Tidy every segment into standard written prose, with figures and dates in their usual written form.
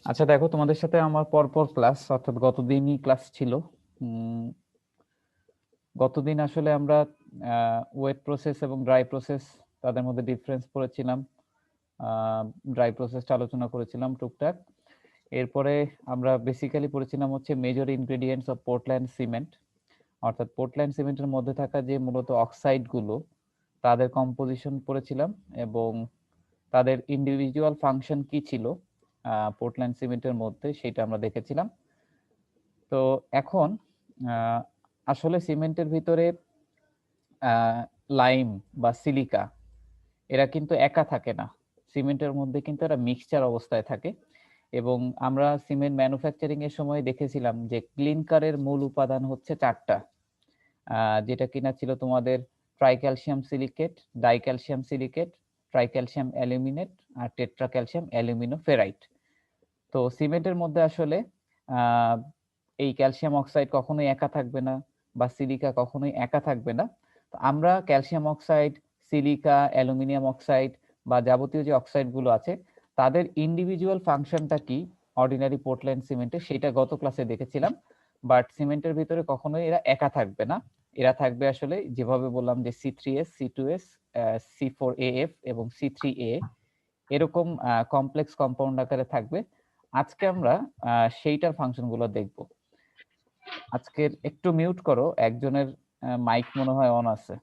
আচ্ছা দেখো, তোমাদের সাথে আমার পরপর ক্লাস, অর্থাৎ গতদিনই ক্লাস ছিল। উম, গতদিন আসলে আমরা ওয়েট প্রসেস এবং ড্রাই প্রসেস, তাদের মধ্যে ডিফারেন্স পড়েছিলাম। ড্রাই প্রসেসটা আলোচনা করেছিলাম টুকটাক। এরপরে আমরা বেসিক্যালি পড়েছিলাম হচ্ছে major ingredients of Portland cement, অর্থাৎ পোর্টল্যান্ড সিমেন্টের মধ্যে থাকা যে মূলত অক্সাইডগুলো, তাদের কম্পোজিশন পড়েছিলাম এবং তাদের ইন্ডিভিজুয়াল ফাংশন কি ছিল পোর্টল্যান্ড সিমেন্টের মধ্যে, সেটা আমরা দেখেছিলাম। তো এখন আসলে সিমেন্টের ভিতরে লাইম বা সিলিকা, এরা কিন্তু একা থাকে না। সিমেন্টের মধ্যে কিন্তু এরা মিক্সচার অবস্থায় থাকে। এবং আমরা সিমেন্ট ম্যানুফ্যাকচারিং এর সময় দেখেছিলাম যে ক্লিনকারের মূল উপাদান হচ্ছে চারটা, যেটা কিনা ছিল তোমাদের tricalcium silicate, dicalcium silicate, tricalcium aluminate আর টেট্রাক্যালসিয়াম অ্যালুমিনোফেরাইট। তো সিমেন্টের মধ্যে আসলে আহ, এই ক্যালসিয়াম অক্সাইড কখনোই একা থাকবে না, বা সিলিকা কখনোই একা থাকবে না। তো আমরা calcium oxide, silica, aluminium oxide বা যাবতীয় যে অক্সাইড গুলো আছে, তাদের ইন্ডিভিজুয়াল ফাংশনটা কি অর্ডিনারি পোর্টল্যান্ড সিমেন্টে, সেটা গত ক্লাসে দেখেছিলাম। বাট সিমেন্টের ভিতরে কখনোই এরা একা থাকবে না। এরা থাকবে আসলে যেভাবে বললাম যে C3S, C2S, C4AF এবং C3A, এরকম কমপ্লেক্স কম্পাউন্ড আকারে থাকবে। আজকে আমরা সেইটার ফাংশন গুলো দেখব। আজকের একটু মিউট করো, একজনের মাইক মনে হয় অন আছে।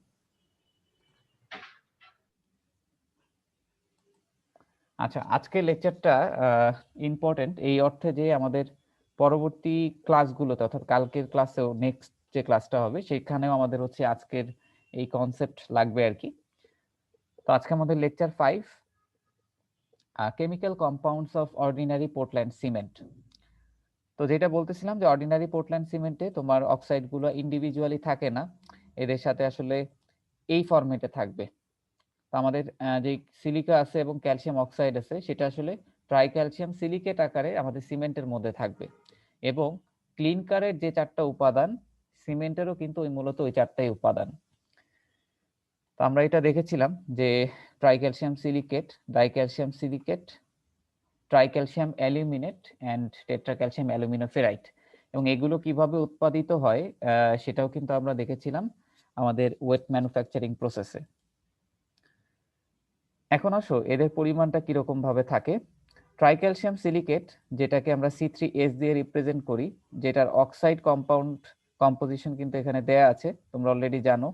আচ্ছা, আজকের লেকচারটা ইম্পর্টেন্ট এই অর্থে যে আমাদের পরবর্তী ক্লাসগুলোতে, অর্থাৎ কালকের ক্লাসেও, নেক্সট যে ক্লাসটা হবে সেখানেও আমাদের হচ্ছে আজকের এই কনসেপ্ট লাগবে আর কি। তো আজকে আমাদের lecture 5, chemical compounds of ordinary Portland cement. তো যেটা বলতেছিলাম যে অর্ডিনারি পোর্টল্যান্ড সিমেন্টে তোমার অক্সাইড গুলো ইন্ডিভিজুয়ালি থাকে না, এদের সাথে আসলে এই ফরম্যাটে থাকবে। তো আমাদের যে সিলিকা আছে এবং ক্যালসিয়াম অক্সাইড আছে, সেটা আসলে ট্রাইক্যালসিয়াম সিলিকেট আকারে আমাদের সিমেন্টের মধ্যে থাকবে। এবং ক্লিনকারের যে চারটা উপাদান, সিমেন্টেরও কিন্তু ওই মূলত ওই চারটাই উপাদান। তো আমরা এটা দেখেছিলাম যে tricalcium silicate, dicalcium silicate, tricalcium aluminate and tetracalcium aluminoferrite, এবং এগুলো কিভাবে উৎপাদিত হয় সেটাও কিন্তু আমরা দেখেছিলাম আমাদের ওয়েট ম্যানুফ্যাকচারিং প্রসেসে। এখন আসো এদের পরিমাণটা কিরকম ভাবে থাকে। ট্রাইক্যালসিয়াম সিলিকেট, যেটাকে আমরা C3S দিয়ে রিপ্রেজেন্ট করি, যেটার অক্সাইড কম্পাউন্ড কম্পোজিশন কিন্তু এখানে দেয়া আছে, তোমরা অলরেডি জানো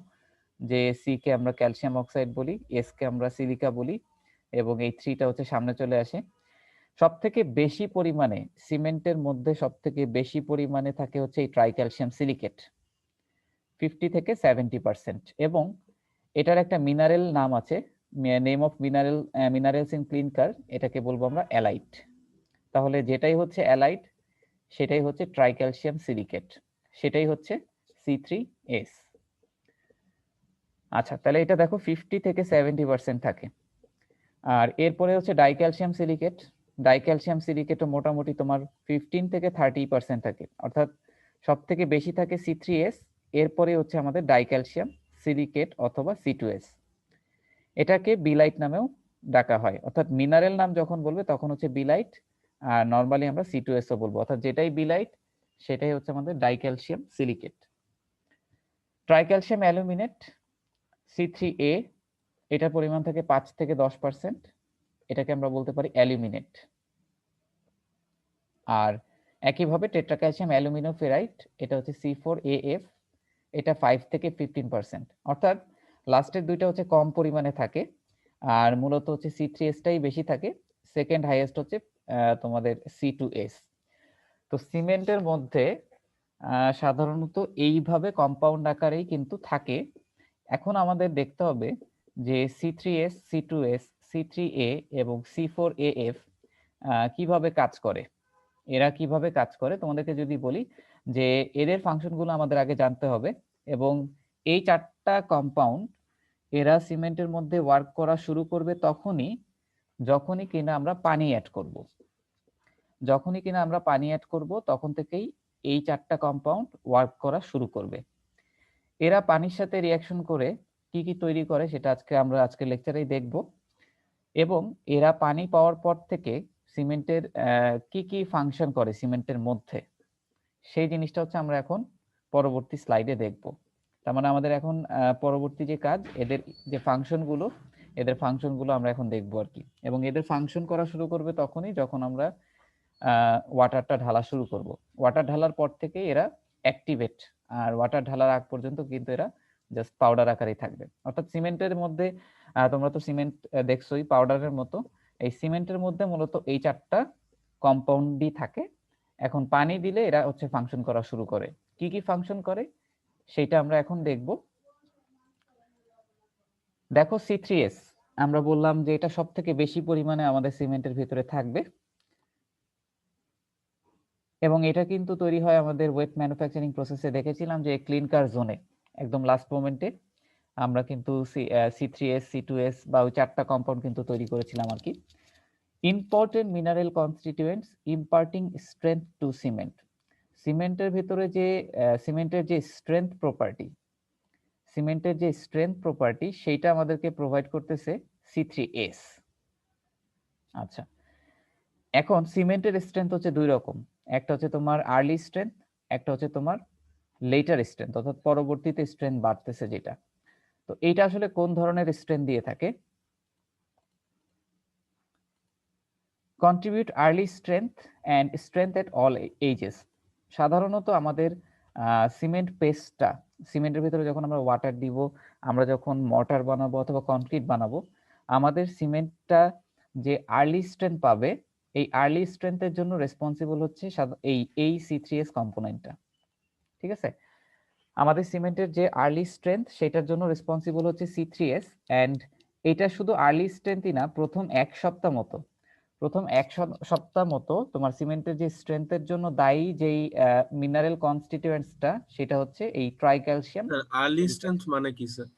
যে সি কে আমরা ক্যালসিয়াম অক্সাইড বলি, এস কে আমরা সিলিকা বলি, এবং এই থ্রিটা হচ্ছে সামনে চলে আসে। সব থেকে বেশি পরিমাণে সিমেন্টের মধ্যে সব থেকে বেশি পরিমাণে থাকে হচ্ছে এই ট্রাইক্যালসিয়াম সিলিকেট, 50 থেকে 70%। এবং এটার একটা মিনারেল নাম আছে, নেম অফ মিনারেলস ইন ক্লিনকার, এটাকে বলবো আমরা অ্যালাইট। তাহলে যেটাই হচ্ছে অ্যালাইট সেটাই হচ্ছে ট্রাইক্যালসিয়াম সিলিকেট, সেটাই হচ্ছে C3S। আচ্ছা, তাহলে এটা দেখো 50 থেকে 70% থাকে। আর এরপরে হচ্ছে ডাইক্যালসিয়াম সিলিকেট। ডাইক্যালসিয়াম সিলিকেটও মোটামুটি তোমার 15 থেকে 30% থাকে, অর্থাৎ সব থেকে বেশি থাকে C3S, এরপরে হচ্ছে আমাদের ডাইক্যালসিয়াম সিলিকেট অথবা C2S। এটাকে বিলাইট নামেও ডাকা হয়, অর্থাৎ মিনারেল নাম যখন বলবে তখন হচ্ছে বিলাইট, আর নর্মালি আমরা C2S ও বলবো, অর্থাৎ যেটাই বিলাইট সেটাই হচ্ছে আমাদের ডাইক্যালসিয়াম সিলিকেট। ট্রাইক্যালসিয়াম অ্যালুমিনেট, C3A, এটার পরিমাণ থাকে 5 থেকে 10%, এটাকে আমরা বলতে পারি অ্যালুমিনেট। আর একইভাবে টেট্রাক্যালসিয়াম অ্যালুমিনোফেরাইট, এটা হচ্ছে C4AF, এটা 5 থেকে 15%, অর্থাৎ লাস্টের দুইটা হচ্ছে কম পরিমাণে থাকে, আর মূলত হচ্ছে C3S টাই বেশি থাকে। সেকেন্ড হাইয়েস্ট হচ্ছে তোমাদের C2S। তো সিমেন্টের মধ্যে সাধারণত এইভাবে কম্পাউন্ড আকারেই কিন্তু থাকে। এখন আমাদের দেখতে হবে যে C3S, C2S, C3A এবং C4AF কিভাবে কাজ করে। এরা কিভাবে কাজ করে তোমাদেরকে যদি বলি যে এদের ফাংশনগুলো আমাদের আগে জানতে হবে। এবং এই চারটা কম্পাউন্ড, এরা সিমেন্টের মধ্যে ওয়ার্ক করা শুরু করবে যখনই কিনা আমরা পানি অ্যাড করব। যখনই কিনা আমরা পানি অ্যাড করব তখন থেকেই এই চারটা কম্পাউন্ড ওয়ার্ক করা শুরু করবে। এরা পানির সাথে রিয়াকশন করে কি কি তৈরি করে সেটা আমরা আজকের লেকচারেই দেখব। এবং এরা পানি পাওয়ার পর থেকে সিমেন্টের কি কি ফাংশন করে সিমেন্টের মধ্যে, সেই জিনিসটা হচ্ছে আমরা এখন পরবর্তী স্লাইডে দেখব। তার মানে আমাদের এখন পরবর্তী যে কাজ, এদের যে ফাংশনগুলো, এদের ফাংশনগুলো আমরা এখন দেখবো আর কি। এবং এদের ফাংশন করা শুরু করবে তখনই যখন আমরা ওয়াটারটা ঢালা শুরু করব। ওয়াটার ঢালার পর থেকে এরা অ্যাক্টিভেট, আর ওয়াটার ঢালার আগ পর্যন্ত কিন্তু এরা জাস্ট পাউডার আকারেই থাকবে। অর্থাৎ সিমেন্টের মধ্যে তোমরা তো সিমেন্ট দেখছোই পাউডারের মতো, এই সিমেন্টের মধ্যে মূলত এই 4টা কম্পাউন্ডই থাকে। এখন পানি দিলে এরা হচ্ছে ফাংশন করা শুরু করে। কি কি ফাংশন করে সেটা আমরা এখন দেখব। দেখো C3S, আমরা বললাম যে এটা সব থেকে বেশি পরিমাণে আমাদের সিমেন্টের ভিতরে থাকবে, এবং এটা কিন্তু তৈরি হয় আমাদের ওয়েট ম্যানুফ্যাকচারিং প্রসেসে। দেখেছিলাম যে ক্লিনকার জোনে একদম লাস্ট মোমেন্টে আমরা কিন্তু C3S C2S বা ওই 4টা কম্পাউন্ড কিন্তু তৈরি করেছিলাম আর কি। Important mineral constituents imparting strength two cement. সিমেন্টের ভিতরে যে সিমেন্টের যে স্ট্রেংথ প্রপার্টি, সিমেন্টের যে স্ট্রেংথ প্রপার্টি সেইটা আমাদেরকে প্রোভাইড করতেছে C3S। আচ্ছা, এখন সিমেন্টের স্ট্রেংথ হচ্ছে দুই রকম, একটা হচ্ছে তোমার আর্লি স্ট্রেংথ, একটা হচ্ছে তোমার লেটার স্ট্রেংথ, অর্থাৎ পরবর্তীতে স্ট্রেংথ বাড়তেছে যেটা। তো এইটা আসলে কোন ধরনের স্ট্রেংথ দিয়ে থাকে? Contribute early strength and strength at all ages. সাধারণত আমাদের সিমেন্ট পেস্টটা, সিমেন্টের ভিতরে যখন আমরা ওয়াটার দিব, আমরা যখন মর্টার বানাবো অথবা কনক্রিট বানাবো, আমাদের সিমেন্টটা যে আর্লি স্ট্রেংথ পাবে, এই আর্লি স্ট্রেংথের জন্য রেসপন্সিবল হচ্ছে এই C3S কম্পোনেন্টটা। ঠিক আছে, আমাদের সিমেন্টের যে আর্লি স্ট্রেংথ সেটার জন্য রেসপন্সিবল হচ্ছে C3S। অ্যান্ড এটা শুধু আর্লি স্ট্রেংথই না, প্রথম এক সপ্তাহ মতো তোমার সিমেন্টের যে স্ট্রেংথের জন্য দায়ী যেই মিনারেল কনস্টিটিউয়েন্টসটা, সেটা হচ্ছে এই ট্রাইক্যালসিয়াম। আর্লি স্ট্রেংথ মানে কি স্যার?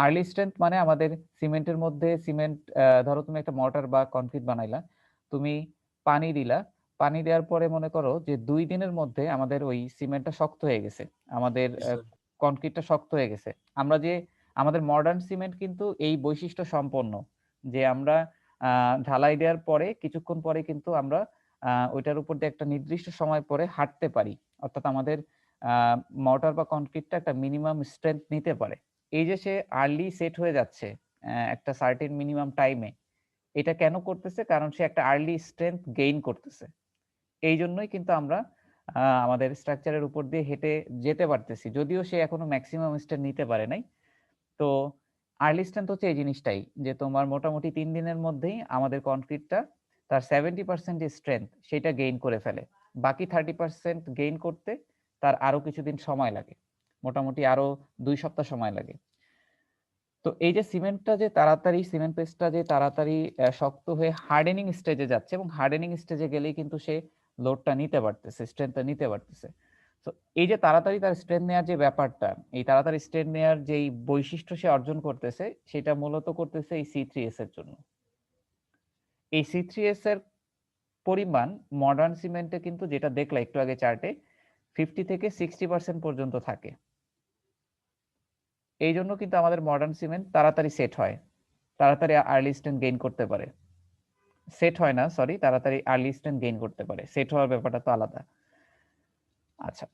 আর্লি স্ট্রেংথ মানে আমাদের সিমেন্টের মধ্যে সিমেন্ট, ধরো তুমি একটা মর্টার বা কনক্রিট বানাইলা, তুমি পানি দিলা, পানি দেওয়ার পরে মনে করো যে 2 দিনের মধ্যে আমাদের ওই সিমেন্টটা শক্ত হয়ে গেছে, আমাদের কনক্রিটটা শক্ত হয়ে গেছে। আমরা যে আমাদের মডার্ন সিমেন্ট কিন্তু এই বৈশিষ্ট্য সম্পন্ন যে আমরা ঢালাই দেওয়ার পরে কিছুক্ষণ পরে কিন্তু আমরা ওইটার উপর দিয়ে একটা নির্দিষ্ট সময় পরে হাঁটতে পারি, অর্থাৎ আমাদের মর্টার বা কনক্রিটটা একটা মিনিমাম স্ট্রেংথ নিতে পারে। এই যে সে আর্লি সেট হয়ে যাচ্ছে একটা সার্টেন মিনিমাম টাইমে, এটা কেন করতেছে? কারণ সে একটা আর্লি স্ট্রেংথ গেইন করতেছে। এই জন্যই কিন্তু আমরা আমাদের স্ট্রাকচারের উপর দিয়ে হেঁটে যেতে পারতেছি, যদিও সে এখনো ম্যাক্সিমাম স্ট্রেংথ নিতে পারে নাই। তো আর্লি স্ট্রেংথ হচ্ছে এই জিনিসটাই, যে তোমার মোটামুটি 3 দিনের মধ্যেই আমাদের কনক্রিটটা তার 70% যে স্ট্রেংথ সেটা গেইন করে ফেলে। বাকি 30% গেইন করতে তার আরো কিছুদিন সময় লাগে, মোটামুটি আরো 2 সপ্তাহ সময় লাগে। তো এই যে সিমেন্টটা যে তাড়াতাড়ি, সিমেন্ট পেস্টটা যে তাড়াতাড়ি শক্ত হয়ে হার্ডেনিং স্টেজে যাচ্ছে, এবং হার্ডেনিং স্টেজে গেলেই কিন্তু সে লোডটা নিতে পারতেছে, স্ট্রেংথটা নিতে পারতেছে। তো এই যে তাড়াতাড়ি তার স্ট্রেংথ নেওয়ার যে ব্যাপারটা, এই তাড়াতাড়ি স্ট্রেংথ নেওয়ার যেই বৈশিষ্ট্য সে অর্জন করতেছে, সেটা মূলত করতেছে এই C3S এর জন্য। এই C3S এর পরিমাণ মডার্ন সিমেন্টে কিন্তু, যেটা দেখলা একটু আগে চার্টে, 50 থেকে 60% পর্যন্ত থাকে। এই জন্য কিন্তু আমাদের মডার্ন সিমেন্ট তাড়াতাড়ি সেট হয়, তাড়াতাড়ি আর্লি স্ট্রেংথ গেইন করতে পারে। সেট হয় না, সরি, তাড়াতাড়ি আর্লি স্ট্রেংথ গেইন করতে পারে, সেট হওয়ার ব্যাপারটা তো আলাদা। আচ্ছা,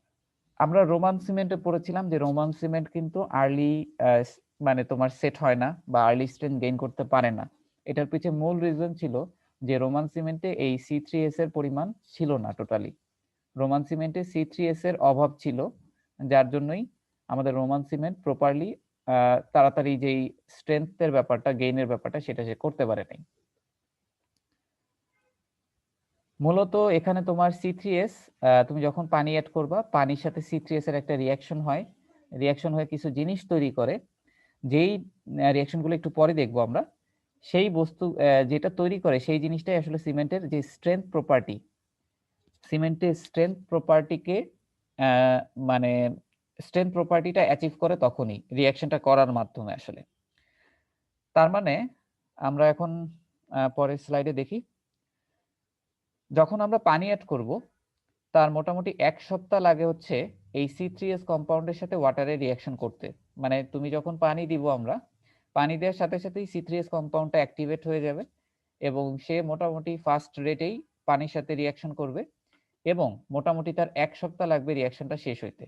আমরা রোমান সিমেন্টে পড়েছিলাম যে রোমান সিমেন্ট কিন্তু আর্লি মানে তোমার সেট হয় না বা আর্লি স্ট্রেংথ গেইন করতে পারে না। এটার পিছনে মূল রিজন ছিল যে রোমান সিমেন্টে এই C3S এর পরিমাণ ছিল না টোটালি। রোমান সিমেন্টে C3S এর অভাব ছিল, যার জন্যই আমাদের রোমান সিমেন্ট প্রপারলি তাড়াতাড়ি যেই স্ট্রেংথের ব্যাপারটা, গেইনের ব্যাপারটা, সেটা সে করতে পারে নাই। মূলত এখানে তোমার C3S, তুমি যখন পানি অ্যাড করবা, পানির সাথে C3S এর একটা রিয়াকশন হয়, রিয়াকশন হয়ে কিছু জিনিস তৈরি করে, যেই রিয়াকশনগুলো একটু পরে দেখবো আমরা। সেই বস্তু যেটা তৈরি করে সেই জিনিসটাই আসলে সিমেন্টের যে স্ট্রেংথ প্রপার্টি, সিমেন্টের স্ট্রেংথ প্রপার্টিকে মানে স্ট্রেংথ প্রপার্টিটা অ্যাচিভ করে তখনই রিয়াকশনটা করার মাধ্যমে আসলে। তার মানে আমরা এখন পরের স্লাইডে দেখি, যখন আমরা পানি অ্যাড করব, তার মোটামুটি 1 সপ্তাহ লাগে হচ্ছে এই C3S কম্পাউন্ডের সাথে ওয়াটারের রিয়াকশন করতে। মানে তুমি যখন পানি দিব, আমরা পানি দেওয়ার সাথে সাথেই C3S কম্পাউন্ডটা অ্যাক্টিভেট হয়ে যাবে, এবং সে মোটামুটি ফাস্ট রেটেই পানির সাথে রিয়াকশন করবে এবং মোটামুটি তার 1 সপ্তাহ লাগবে রিয়াকশনটা শেষ হইতে।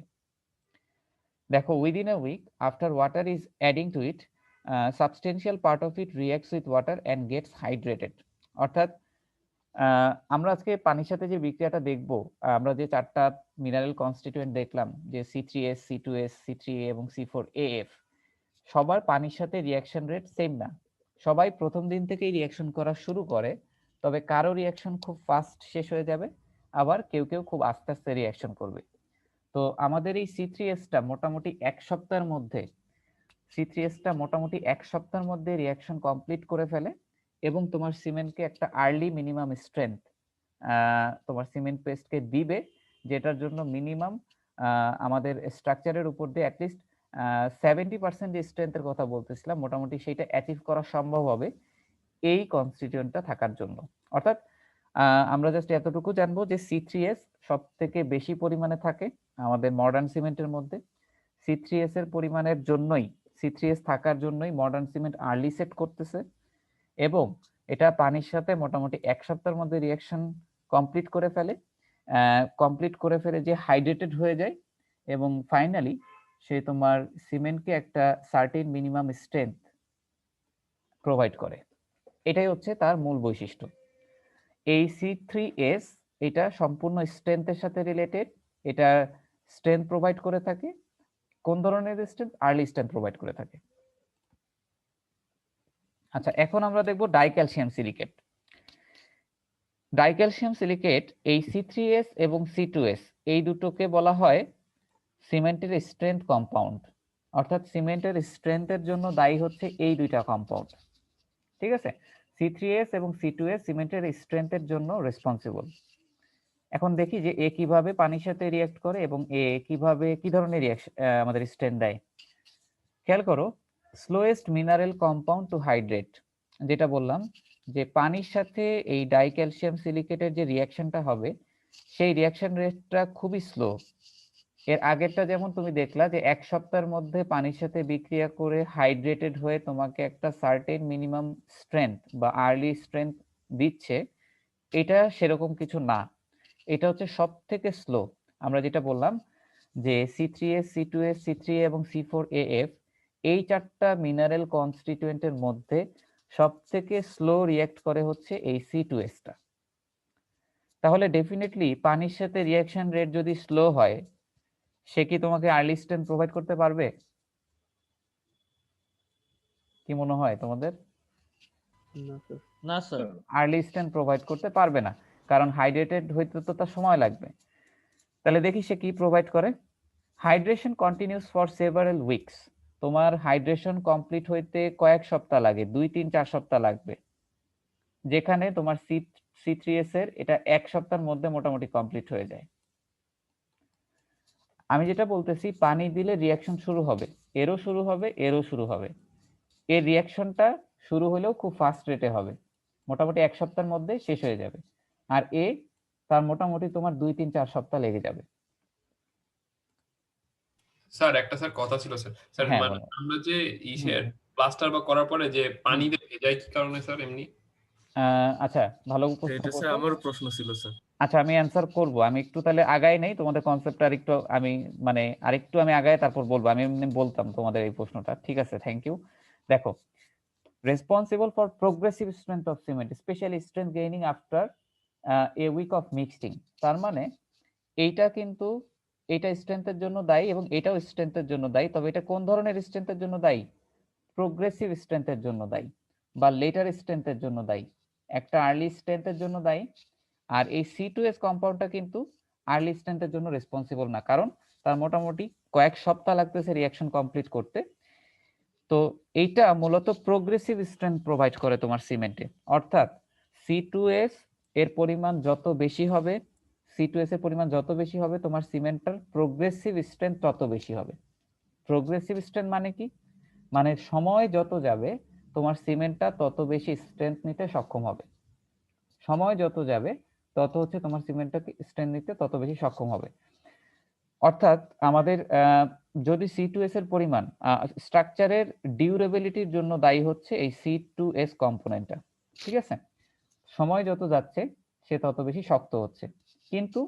দেখো, within a week after water is adding to it, substantial part of it reacts with water and gets hydrated. অর্থাৎ আমরা আজকে পানির সাথে যে বিক্রিয়াটা দেখব, আমরা যে 4টা মিনারেল কনস্টিটিউয়েন্ট দেখলাম, যে C3S, C2S, C3A এবং C4AF, সবার পানির সাথে রিঅ্যাকশন রেট সেম না। সবাই প্রথম দিন থেকেই রিঅ্যাকশন করা শুরু করে, তবে কারো রিঅ্যাকশন খুব ফাস্ট শেষ হয়ে যাবে, আবার কেউ কেউ খুব আস্তে আস্তে রিঅ্যাকশন করবে। তো আমাদের এই C3Sটা মোটামুটি 1 সপ্তাহের মধ্যে রিঅ্যাকশন কমপ্লিট করে ফেলে এবং তোমার সিমেন্টকে একটা আর্লি মিনিমাম স্ট্রেংথ তোমার সিমেন্ট পেস্টকে দিবে, যেটার জন্য মিনিমাম আমাদের স্ট্রাকচারের উপর দিয়ে অ্যাটলিস্ট 70% যে স্ট্রেংথের কথা বলতেছিলাম, মোটামুটি সেইটা অ্যাচিভ করা সম্ভব হবে এই কনস্টিটিউয়েন্টটা থাকার জন্য। অর্থাৎ আমরা জাস্ট এতটুকু জানবো যে C3S সব থেকে বেশি পরিমাণে থাকে আমাদের মডার্ন সিমেন্টের মধ্যে। C3S এর পরিমাণের জন্যই, C3S থাকার জন্যই মডার্ন সিমেন্ট আর্লি সেট করতেছে এবং এটা পানির সাথে মোটামুটি 1 সপ্তাহের মধ্যে রিঅ্যাকশন কমপ্লিট করে ফেলে যে হাইড্রেটেড হয়ে যায় এবং ফাইনালি সে তোমার সিমেন্টকে একটা সার্টেন মিনিমাম স্ট্রেংথ প্রোভাইড করে। এটাই হচ্ছে তার মূল বৈশিষ্ট্য। এই C3S এটা সম্পূর্ণ স্ট্রেংথের সাথে রিলেটেড। এটা স্ট্রেংথ প্রোভাইড করে থাকে। কোন ধরনের স্ট্রেংথ? আর্লি স্ট্রেংথ প্রোভাইড করে থাকে। আচ্ছা, এখন আমরা দেখব ডাইক্যালসিয়াম সিলিকেট। ডাইক্যালসিয়াম সিলিকেট এই C3S এবং C2S এই দুটোকে বলা হয় সিমেন্টের স্ট্রেংথ কম্পাউন্ড। অর্থাৎ সিমেন্টের স্ট্রেংথের জন্য দায়ী হচ্ছে এই দুইটা কম্পাউন্ড। ঠিক আছে, C3S এবং C2S সিমেন্টের স্ট্রেংথের জন্য রেসপন্সিবল। এখন দেখি যে এ কিভাবে পানির সাথে রিঅ্যাক্ট করে এবং এ কিভাবে কি ধরনের রিঅ্যাকশন আমাদের স্ট্রেংথ দেয়। খেয়াল করো, slowest mineral compound to hydrate, যেটা বললাম যে পানির সাথে এই ডাইক্যালসিয়াম সিলিকেটের যে রিঅ্যাকশনটা হবে সেই রিঅ্যাকশন রেটটা খুবই স্লো। এর আগেরটা যেমন তুমি দেখলা যে 1 সপ্তাহের মধ্যে পানির সাথে বিক্রিয়া করে হাইড্রেটেড হয়ে তোমাকে একটা সার্টেন মিনিমাম স্ট্রেংথ বা আর্লি স্ট্রেংথ দিচ্ছে, এটা সেরকম কিছু না। এটা হচ্ছে সব থেকে স্লো। আমরা যেটা বললাম যে C3S, C2S, C3A এবং C4AF এই 4টা মিনারেল কনস্টিটিউয়েন্টের মধ্যে সব থেকে স্লো রিঅ্যাক্ট করে হচ্ছে এই C2S টা। তাহলে ডেফিনেটলি পানির সাথে রিঅ্যাকশন রেট যদি স্লো হয়, সে কি তোমাকে আর্লি স্ট্রেংথ প্রোভাইড করতে পারবে? কি মনে হয় তোমাদের? না স্যার। আর্লি স্ট্রেংথ প্রোভাইড করতে পারবে না, কারণ হাইড্রেটেড হইতে তো তার সময় লাগবে। তাহলে দেখি সে কি প্রোভাইড করে। Hydration continuous for several weeks. তোমার হাইড্রেশন কমপ্লিট হইতে কয়েক সপ্তাহ লাগে, 2, 3, 4 সপ্তাহ লাগবে, যেখানে তোমার C3S এর এটা 1 সপ্তাহের মধ্যে মোটামুটি কমপ্লিট হয়ে যায়। আমি যেটা বলতেছি, পানি দিলে রিঅ্যাকশন শুরু হবে, এরও শুরু হবে, এরও শুরু হবে। এর রিঅ্যাকশনটা শুরু হলেও খুব ফাস্ট রেটে হবে, মোটামুটি 1 সপ্তাহের মধ্যে শেষ হয়ে যাবে। আর তার মোটামুটি তোমার 2, 3, 4 সপ্তাহ লেগে যাবে। স্যার একটা কথা ছিল স্যার। স্যার হ্যাঁ, মানে বলো। আমরা যে ইসের হুম, প্লাস্টার বা করার পরে যে পানি দিয়ে ভেজাই কি কারণে স্যার এমনি? আচ্ছা, ভালো প্রশ্ন এটা স্যার করছো। আমারও প্রশ্ন ছিল স্যার। আচ্ছা, আমি অ্যান্সার করব। আমি একটু তাহলে আগাই নেই, তোমাদের কনসেপ্টটা আরেকটু আমি আরেকটু আমি আগায় তারপর বলবো। আমি এমনি বলতাম তোমাদের এই প্রশ্নটা। ঠিক আছে, থ্যাংক ইউ। দেখো, responsible for progressive strength of cement, specially strength gaining after a week of mixing. তার মানে এইটা কিন্তু এটা স্ট্রেংথের জন্য দায়ী এবং এটাও স্ট্রেংথের জন্য দায়ী। তবে এটা কোন ধরনের স্ট্রেংথের জন্য দায়ী? প্রোগ্রেসিভ স্ট্রেংথের জন্য দায়ী বা লেটার স্ট্রেংথের জন্য দায়ী। একটা আর্লি স্ট্রেংথের জন্য দায়ী। আর এই C2S কম্পাউন্ডটা কিন্তু আর্লি স্ট্রেংথের জন্য রেসপন্সিবল না, কারণ তার মোটামুটি কয়েক সপ্তাহ লাগতেছে রিঅ্যাকশন কমপ্লিট করতে। তো এইটা মূলত প্রোগ্রেসিভ স্ট্রেংথ প্রোভাইড করে তোমার সিমেন্টে। অর্থাৎ C2S এর পরিমাণ যত বেশি হবে, C2S এর পরিমাণ যত বেশি হবে, তোমার সিমেন্টটার প্রোগ্রেসিভ স্ট্রেংথ তত বেশি হবে। প্রোগ্রেসিভ স্ট্রেংথ মানে কি? মানে সময় যত যাবে তোমার সিমেন্টটা তত বেশি স্ট্রেংথ নিতে সক্ষম হবে। সময় যত যাবে তত হচ্ছে তোমার সিমেন্টটাকে স্ট্রেংথ নিতে তত বেশি সক্ষম হবে। অর্থাৎ আমাদের যদি C2S এর পরিমাণ স্ট্রাকচারের ডিউরেবিলিটির জন্য দায়ী হচ্ছে এই C2S কম্পোনেন্টটা। ঠিক আছে, সময় যত যাচ্ছে সে তত বেশি শক্ত হচ্ছে, কিন্তু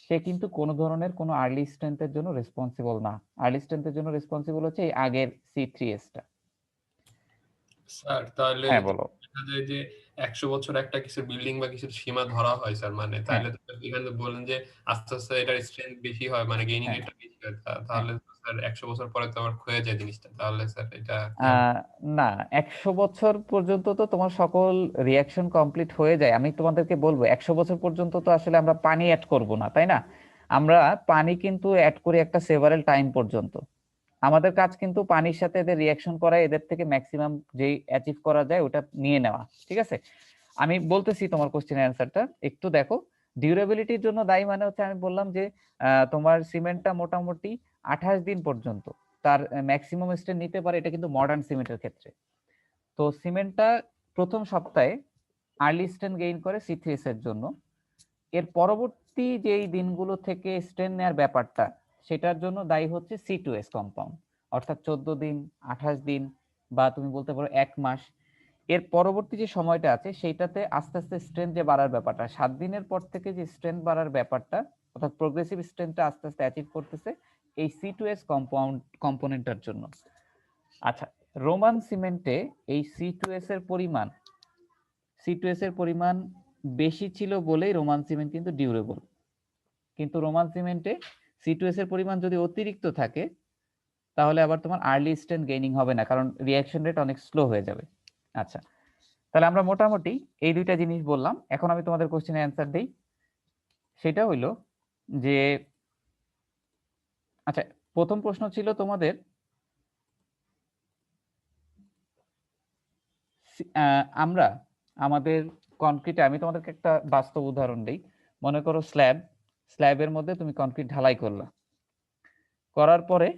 সে কিন্তু কোনো ধরনের কোনো আর্লি স্ট্রেংথের জন্য রেসপন্সিবল না। আর্লি স্ট্রেংথের জন্য রেসপন্সিবল হচ্ছে এই আগের C3S টা। স্যার তাহলে হ্যাঁ বলো। দেখা যায় যে 100 বছর একটা কিছুর বিল্ডিং বা কিছুর সীমা ধরা হয় স্যার, মানে হ্যাঁ তাহলে তো এখানে বলেন যে আস্তে আস্তে এটার স্ট্রেংথ বেশি হয়, মানে গেইনিং হ্যাঁ রেটটা বেশি হয়, হ্যাঁ। তাহলে তো স্যার 100 বছর পরে তো আবার ক্ষয়ে যায় জিনিসটা, তাহলে স্যার এটা কি হবে? না, 100 বছর পর্যন্ত তো তোমার সকল রিয়াকশন কমপ্লিট হয়ে যায়। আমি তোমাদেরকে বলবো 100 বছর পর্যন্ত তো আসলে আমরা পানি অ্যাড করব না, তাই না? আমরা পানি কিন্তু অ্যাড করি একটা সেভারেল টাইম পর্যন্ত। আমাদের কাজ কিন্তু পানির সাথে এদের রিয়াকশন করা, এদের থেকে ম্যাক্সিমাম যেই অ্যাচিভ করা যায় ওটা নিয়ে নেওয়া, ঠিক আছে? আমি বলতেছি তোমার কোশ্চেনের অ্যান্সারটা একটু দেখো। ডিউরেবিলিটির জন্য দায়ী মানে হচ্ছে আমি বললাম যে তোমার সিমেন্টটা মোটামুটি 28 দিন পর্যন্ত তার ম্যাক্সিমাম স্ট্রেন্থ নিতে পারে, এটা কিন্তু মডার্ন সিমেন্টের ক্ষেত্রে। তো সিমেন্টটা প্রথম সপ্তাহে আর্লি স্ট্রেন্থ গেইন করে C3S এর জন্য। এর পরবর্তী যেই দিনগুলো থেকে স্ট্রেন্থ নেওয়ার ব্যাপারটা, সেটার জন্য দায়ী হচ্ছে C2S কম্পাউন্ড, অর্থাৎ 14 দিন, 28 দিন, বা তুমি বলতে পারো 1 মাস। এর পরবর্তী যে সময়টা আছে সেইটাতে আস্তে আস্তে স্ট্রেংথ যে বাড়ার ব্যাপারটা, 7 দিনের পর থেকে যে স্ট্রেংথ বাড়ার ব্যাপারটা, অর্থাৎ প্রোগ্রেসিভ স্ট্রেংথটা আস্তে আস্তে অ্যাচিভ করতেছে এই C2S কম্পোনেন্টটার জন্য। আচ্ছা, রোমান সিমেন্টে এই C2S এর পরিমাণ বেশি ছিল বলেই রোমান সিমেন্ট কিন্তু ডিউরেবল। কিন্তু রোমান সিমেন্টে C2S এর পরিমাণ যদি অতিরিক্ত থাকে তাহলে আবার তোমার আর্লি স্ট্রেন্থ গেইনিং হবে না, কারণ রিঅ্যাকশন রেট অনেক স্লো হয়ে যাবে। আচ্ছা, তাহলে আমরা মোটামুটি এই দুইটা জিনিস বললাম। এখন আমি তোমাদের কোশ্চেনের অ্যান্সার দেই। সেটা হইলো যে, আচ্ছা, প্রথম প্রশ্ন ছিল তোমাদের আমরা আমাদের কনক্রিটে, আমি তোমাদেরকে একটা বাস্তব উদাহরণ দিই। মনে করো স্ল্যাবের মধ্যে তুমি কনক্রিট ঢালাই করলা, করার পরে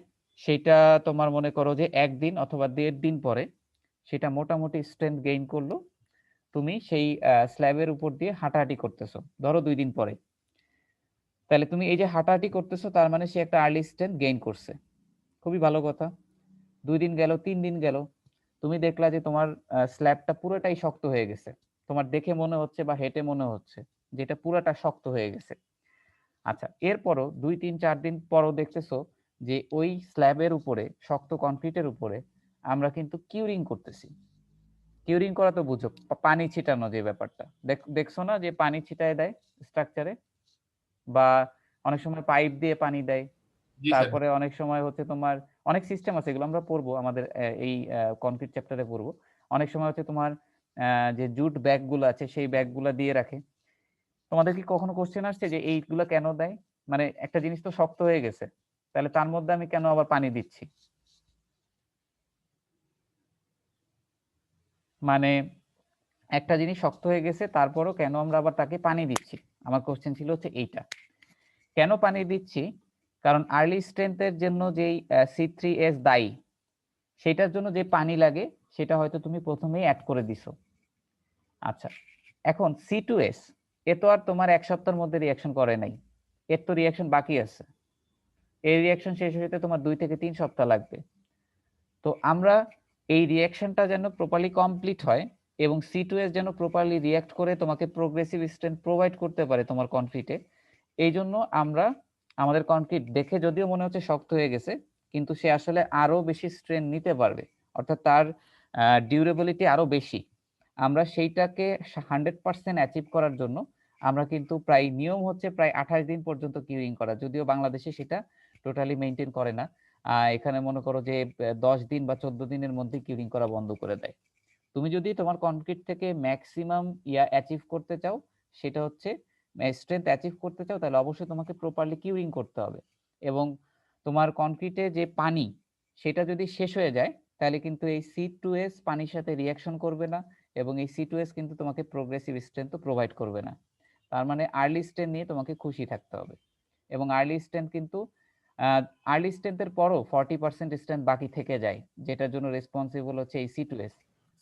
সেটা তোমার মনে করো যে 1 দিন অথবা 1.5 দিন পরে সেটা মোটামুটি স্ট্রেংথ গেইন করলো। তুমি সেই স্ল্যাবের উপর দিয়ে হাঁটাহাঁটি করতেছো, ধরো 2 দিন পরে। তাহলে তুমি এই যে হাঁটাহাঁটি করতেছো তার মানে সে একটা আর্লি স্ট্রেংথ গেইন করছে। খুবই ভালো কথা। 2 দিন গেল, 3 দিন গেল, তুমি দেখলা যে তোমার স্ল্যাবটা পুরোটাই শক্ত হয়ে গেছে। তোমার দেখে মনে হচ্ছে বা হেঁটে মনে হচ্ছে যে এটা পুরোটা শক্ত হয়ে গেছে। আচ্ছা, এরপরও 2, 3, 4 দিন পরও দেখতেছো যে ওই স্ল্যাবের উপরে, শক্ত কনক্রিটের উপরে আমরা কিন্তু কিউরিং করতেছি। কিউরিং করা তো বুঝো, পানি ছিটানো যে ব্যাপারটা, দেখছো না যে পানি ছিটায় দেয় স্ট্রাকচারে, বা অনেক সময় পাইপ দিয়ে পানি দেয়। জি স্যার। তারপরে অনেক সময় হচ্ছে তোমার অনেক সিস্টেম আছে, এগুলো আমরা পড়বো আমাদের এই কনক্রিট চ্যাপ্টারে পড়বো। অনেক সময় হচ্ছে তোমার যে জুট ব্যাগ গুলো আছে সেই ব্যাগ গুলা দিয়ে রাখে। তোমাদের কি কখনো কোশ্চেন আসছে যে এইগুলো কেন দেয়? মানে একটা জিনিস তো শক্ত হয়ে গেছে, তাহলে তার মধ্যে আমি কেন আবার পানি দিচ্ছি? মানে একটা জিনিস শক্ত হয়ে গেছে তারপরও কেন আমরা আবার তাকে পানি দিচ্ছি? আমার কোশ্চেন ছিল হচ্ছে এইটা, কেন পানি দিচ্ছি? কারণ আর্লি স্ট্রেংথের জন্য যেই C3S দায়ী, সেটার জন্য যে পানি লাগে সেটা হয়তো তুমি প্রথমেই অ্যাড করে দিছো। আচ্ছা, এখন C2S এ তো আর তোমার 1 সপ্তাহের মধ্যে রিয়াকশন করে নাই, এর তো রিয়াকশন বাকি আছে। এই রিয়াকশন শেষ হতে তোমার 2 থেকে 3 সপ্তাহ লাগবে। তো আমরা এই রিয়াকশনটা যেন প্রপারলি কমপ্লিট হয় এবং C2S যেন প্রপারলি রিয়াক্ট করে তোমাকে প্রোগ্রেসিভ স্ট্রেংথ প্রোভাইড করতে পারে তোমার কনক্রিটে, এই জন্য আমরা আমাদের কনক্রিট দেখে যদিও মনে হচ্ছে শক্ত হয়ে গেছে, কিন্তু সে আসলে আরো বেশি স্ট্রেংথ নিতে পারবে, অর্থাৎ তার ডিউরেবিলিটি আরো বেশি। আমরা সেইটাকে 100% অ্যাচিভ করার জন্য আমরা কিন্তু প্রায় নিয়ম হচ্ছে প্রায় 28 দিন পর্যন্ত কিউরিং করা, যদিও বাংলাদেশে সেটা টোটালি মেনটেন করে না। এখানে মনে করো যে 10 দিন বা 14 দিনের মধ্যে কিউরিং করা বন্ধ করে দেয়। তুমি যদি তোমার কনক্রিট থেকে ম্যাক্সিমাম অ্যাচিভ করতে চাও, সেটা হচ্ছে স্ট্রেংথ অ্যাচিভ করতে চাও, তাহলে অবশ্যই তোমাকে প্রপারলি কিউরিং করতে হবে। এবং তোমার কনক্রিটে যে পানি সেটা যদি শেষ হয়ে যায় তাহলে কিন্তু এই C2S পানির সাথে রিয়াকশন করবে না, এবং এই C2S কিন্তু তোমাকে প্রোগ্রেসিভ স্ট্রেংথ প্রোভাইড করবে না। তার মানে আর্লি স্ট্রেংথ নিয়ে তোমাকে খুশি থাকতে হবে। এবং আর্লি স্ট্রেংথ কিন্তু আর্লি স্ট্রেংথের পরও 40% স্ট্রেংথ বাকি থেকে যায়, যেটার জন্য রেসপন্সিবল হচ্ছে এই C2S।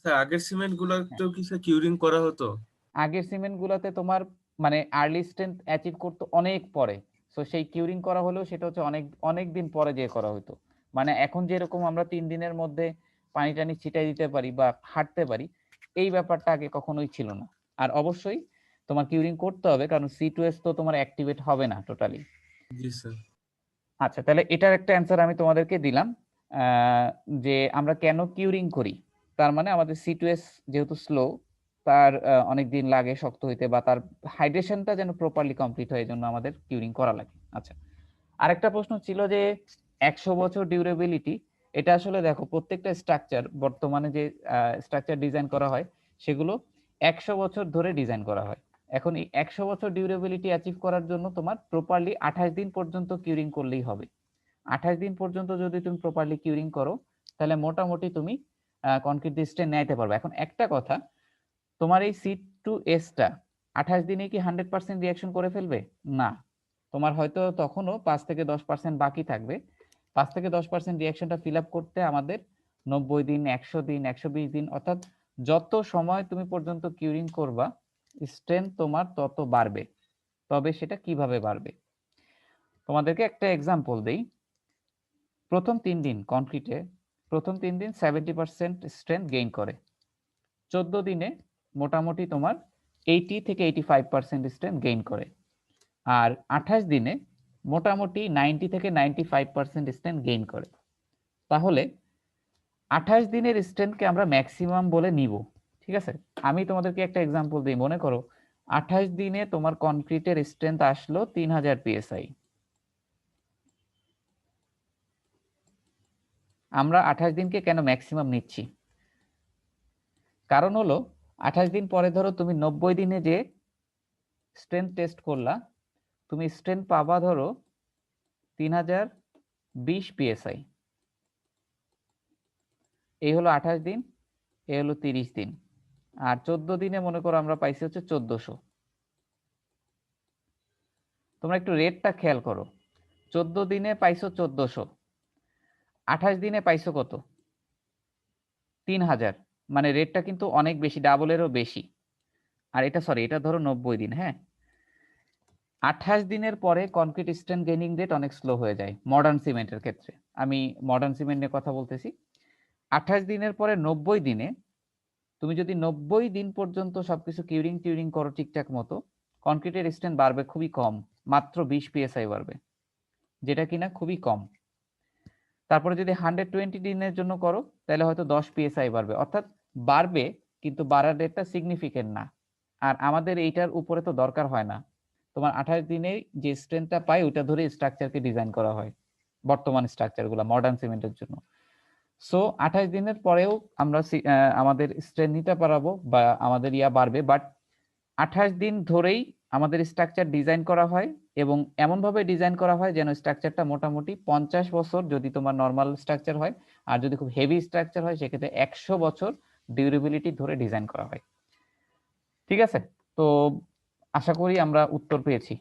স্যার আগের সিমেন্ট গুলোতেও কি স্যার কিউরিং করা হতো? আগের সিমেন্ট গুলাতে তোমার মানে আর্লি স্ট্রেংথ অ্যাচিভ করতে অনেক পরে, সো সেই কিউরিং করা হলেও সেটা হচ্ছে অনেক অনেক দিন পরে যে করা হতো। মানে এখন যেরকম আমরা 3 দিনের মধ্যে পানি টানি ছিটাই দিতে পারি বা হাঁটতে পারি, এই ব্যাপারটা আগে কখনোই ছিল না। আর অবশ্যই তোমার কিউরিং করতে হবে, কারণ C2S তো তোমার অ্যাক্টিভেট হবে না টোটালি। জি স্যার। আচ্ছা, তাহলে এটার একটা অ্যান্সার আমি তোমাদেরকে দিলাম, যে আমরা কেন কিউরিং করি। তার মানে আমাদের C2S যেহেতু স্লো, তার অনেক দিন লাগে শক্ত হইতে, বা তার হাইড্রেশনটা যেন প্রপারলি কমপ্লিট হয়, এই জন্য আমাদের কিউরিং করা লাগে। আচ্ছা, আরেকটা প্রশ্ন ছিল যে 100 বছর ডিউরেবিলিটি, এটা আসলে দেখো প্রত্যেকটা স্ট্রাকচার, বর্তমানে যে স্ট্রাকচার ডিজাইন করা হয় সেগুলো 100 বছর ধরে ডিজাইন করা হয়। এখন এই 100 বছর ডিউরেবিলিটি অ্যাচিভ করার জন্য তোমার প্রপারলি 28 দিন পর্যন্ত কিউরিং করলেই হবে। 28 দিন পর্যন্ত যদি তুমি প্রপারলি কিউরিং করো, তাহলে মোটামুটি তুমি কনক্রিট স্ট্রেন নিতে পারবে। এখন একটা কথা, তোমার এই C2S টা 28 দিনে কি 100% রিয়াকশন করে ফেলবে? না, তোমার হয়তো তখনও 5 থেকে 10% বাকি থাকবে। 5 থেকে 10% রিয়াকশনটা ফিল আপ করতে আমাদের 90 দিন, 100 দিন, 120 দিন, অর্থাৎ যত সময় তুমি পর্যন্ত কিউরিং করবা, স্ট্রেংথ তোমার তত বাড়বে। তবে সেটা কিভাবে বাড়বে? তোমাদেরকে একটা এক্সাম্পল দেই। প্রথম 3 দিন কনক্রিটে, প্রথম 3 দিন 70% স্ট্রেংথ গেইন করে। 14 দিনে মোটামুটি তোমার 80 থেকে 85% স্ট্রেংথ গেইন করে। আর 28 দিনে মোটামুটি 90 থেকে 95% স্ট্রেংথ গেইন করে। তাহলে 28 দিনের স্ট্রেংথকে আমরা ম্যাক্সিমাম বলে নিব, ঠিক আছে? আমি তোমাদেরকে একটা এক্সাম্পল দিই। মনে করো 28 দিনে তোমার কনক্রিটের স্ট্রেংথ আসলো 3000 PSI। আমরা 28 দিনকে কেন ম্যাক্সিমাম নিচ্ছি? কারণ হলো 28 দিন পরে ধরো তুমি 90 দিনে যে স্ট্রেংথ টেস্ট করলা, তুমি স্ট্রেংথ পাবা ধরো 3020 PSI। এই হলো 28 দিন, এই হলো 30 দিন। আর 14 দিনে মনে করো আমরা পাইছি হচ্ছে 1400। তোমরা একটু রেটটা খেয়াল করো, 14 দিনে পাইছো 1400, 28 দিনে পাইছো কত? 3000। মানে রেটটা কিন্তু অনেক বেশি, ডাবলেরও বেশি। আর এটা সরি, এটা ধরো 90 দিন, হ্যাঁ। 28 দিনের পরে কনক্রিট স্ট্রেন্থ গেইনিং রেট অনেক স্লো হয়ে যায় মডার্ন সিমেন্টের ক্ষেত্রে। আমি মডার্ন সিমেন্ট নিয়ে কথা বলতেছি। 28 দিনের পরে 90 দিনে তুমি যদি 90 দিন পর্যন্ত সবকিছু কিউরিং টিউরিং করো ঠিকঠাক মতো, কনক্রিটের স্ট্রেন্থ বাড়বে খুবই কম, মাত্র 20 PSI বাড়বে, যেটা কিনা খুবই কম। তারপরে যদি 120 দিনের জন্য করো, তাহলে হয়তো 10 PSI বাড়বে, অর্থাৎ বাড়বে, কিন্তু বাড়ার রেটটা সিগনিফিকেন্ট না। আর আমাদের এইটার উপরে তো দরকার হয় না। তোমার 28 দিনে যে স্ট্রেন্থটা পাই ওটা ধরে স্ট্রাকচারকে ডিজাইন করা হয়, বর্তমান স্ট্রাকচারগুলো মডার্ন সিমেন্টের জন্য। সো 28 দিনের পরেও আমরা আমাদের স্ট্রেন্থ নিতে পারবো বা আমাদের ইয়া বাড়বে, বাট 28 দিন ধরেই আমাদের স্ট্রাকচার ডিজাইন করা হয়, এবং এমনভাবে ডিজাইন করা হয় যেন স্ট্রাকচারটা মোটামুটি 50 বছর যদি তোমার নর্মাল স্ট্রাকচার হয়, আর যদি খুব হেভি স্ট্রাকচার হয় সেক্ষেত্রে 100 বছর ডিউরেবিলিটি ধরে ডিজাইন করা হয়। ঠিক আছে, তো আশা করি আমরা উত্তর পেয়েছি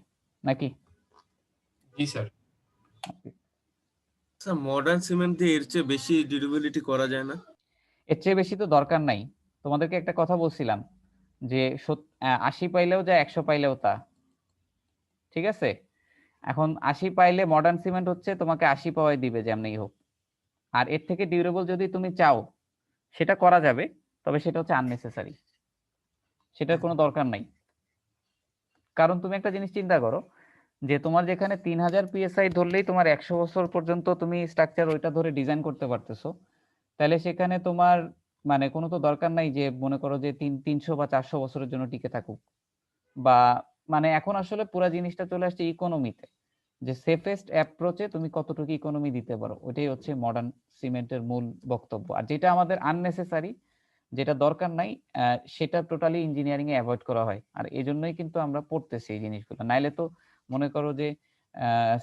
নাকি? জি স্যার। স্যার মডার্ন সিমেন্ট দিয়ে এর চেয়ে বেশি ডিউরেবিলিটি করা যায় না? এর চেয়ে বেশি তো দরকার নাই। তোমাদেরকে একটা কথা বলছিলাম যে 80 পাইলেও যা, 100 পাইলেও তা। ঠিক আছে, এখন 80 পাইলে মডার্ন সিমেন্ট হচ্ছে তোমাকে 80 পাওয়াই দিবে যেমনই হোক। আর এর থেকে ডিউরেবল যদি তুমি চাও সেটা করা যাবে, তবে সেটা হচ্ছে আননেসেসারি, সেটার কোনো দরকার নাই। কারণ তুমি একটা জিনিস চিন্তা করো, যে তোমার যেখানে 3000 PSI ধরলেই তোমার 100 বছর পর্যন্ত তুমি স্ট্রাকচার ওইটা ধরে ডিজাইন করতে পারতেছো, তাহলে সেখানে তোমার মানে কোনো তো দরকার নাই যে মনে করো যে 300 বা 400 বছরের জন্য টিকে থাকুক। বা মানে এখন আসলে পুরো জিনিসটা চলে আসছে ইকোনমিতে, যে সেফেস্ট অ্যাপ্রোচে তুমি কতটুকু ইকোনমি দিতে পারো, ওইটাই হচ্ছে মডার্ন সিমেন্টের মূল বক্তব্য। আর যেটা আমাদের আননেসেসারি, যেটা দরকার নাই, সেটা টোটালি ইঞ্জিনিয়ারিং এ অ্যাভয়েড করা হয়। আর এই জন্যই কিন্তু আমরা পড়তেছি এই জিনিসগুলো। নাইলে তো মনে করো যে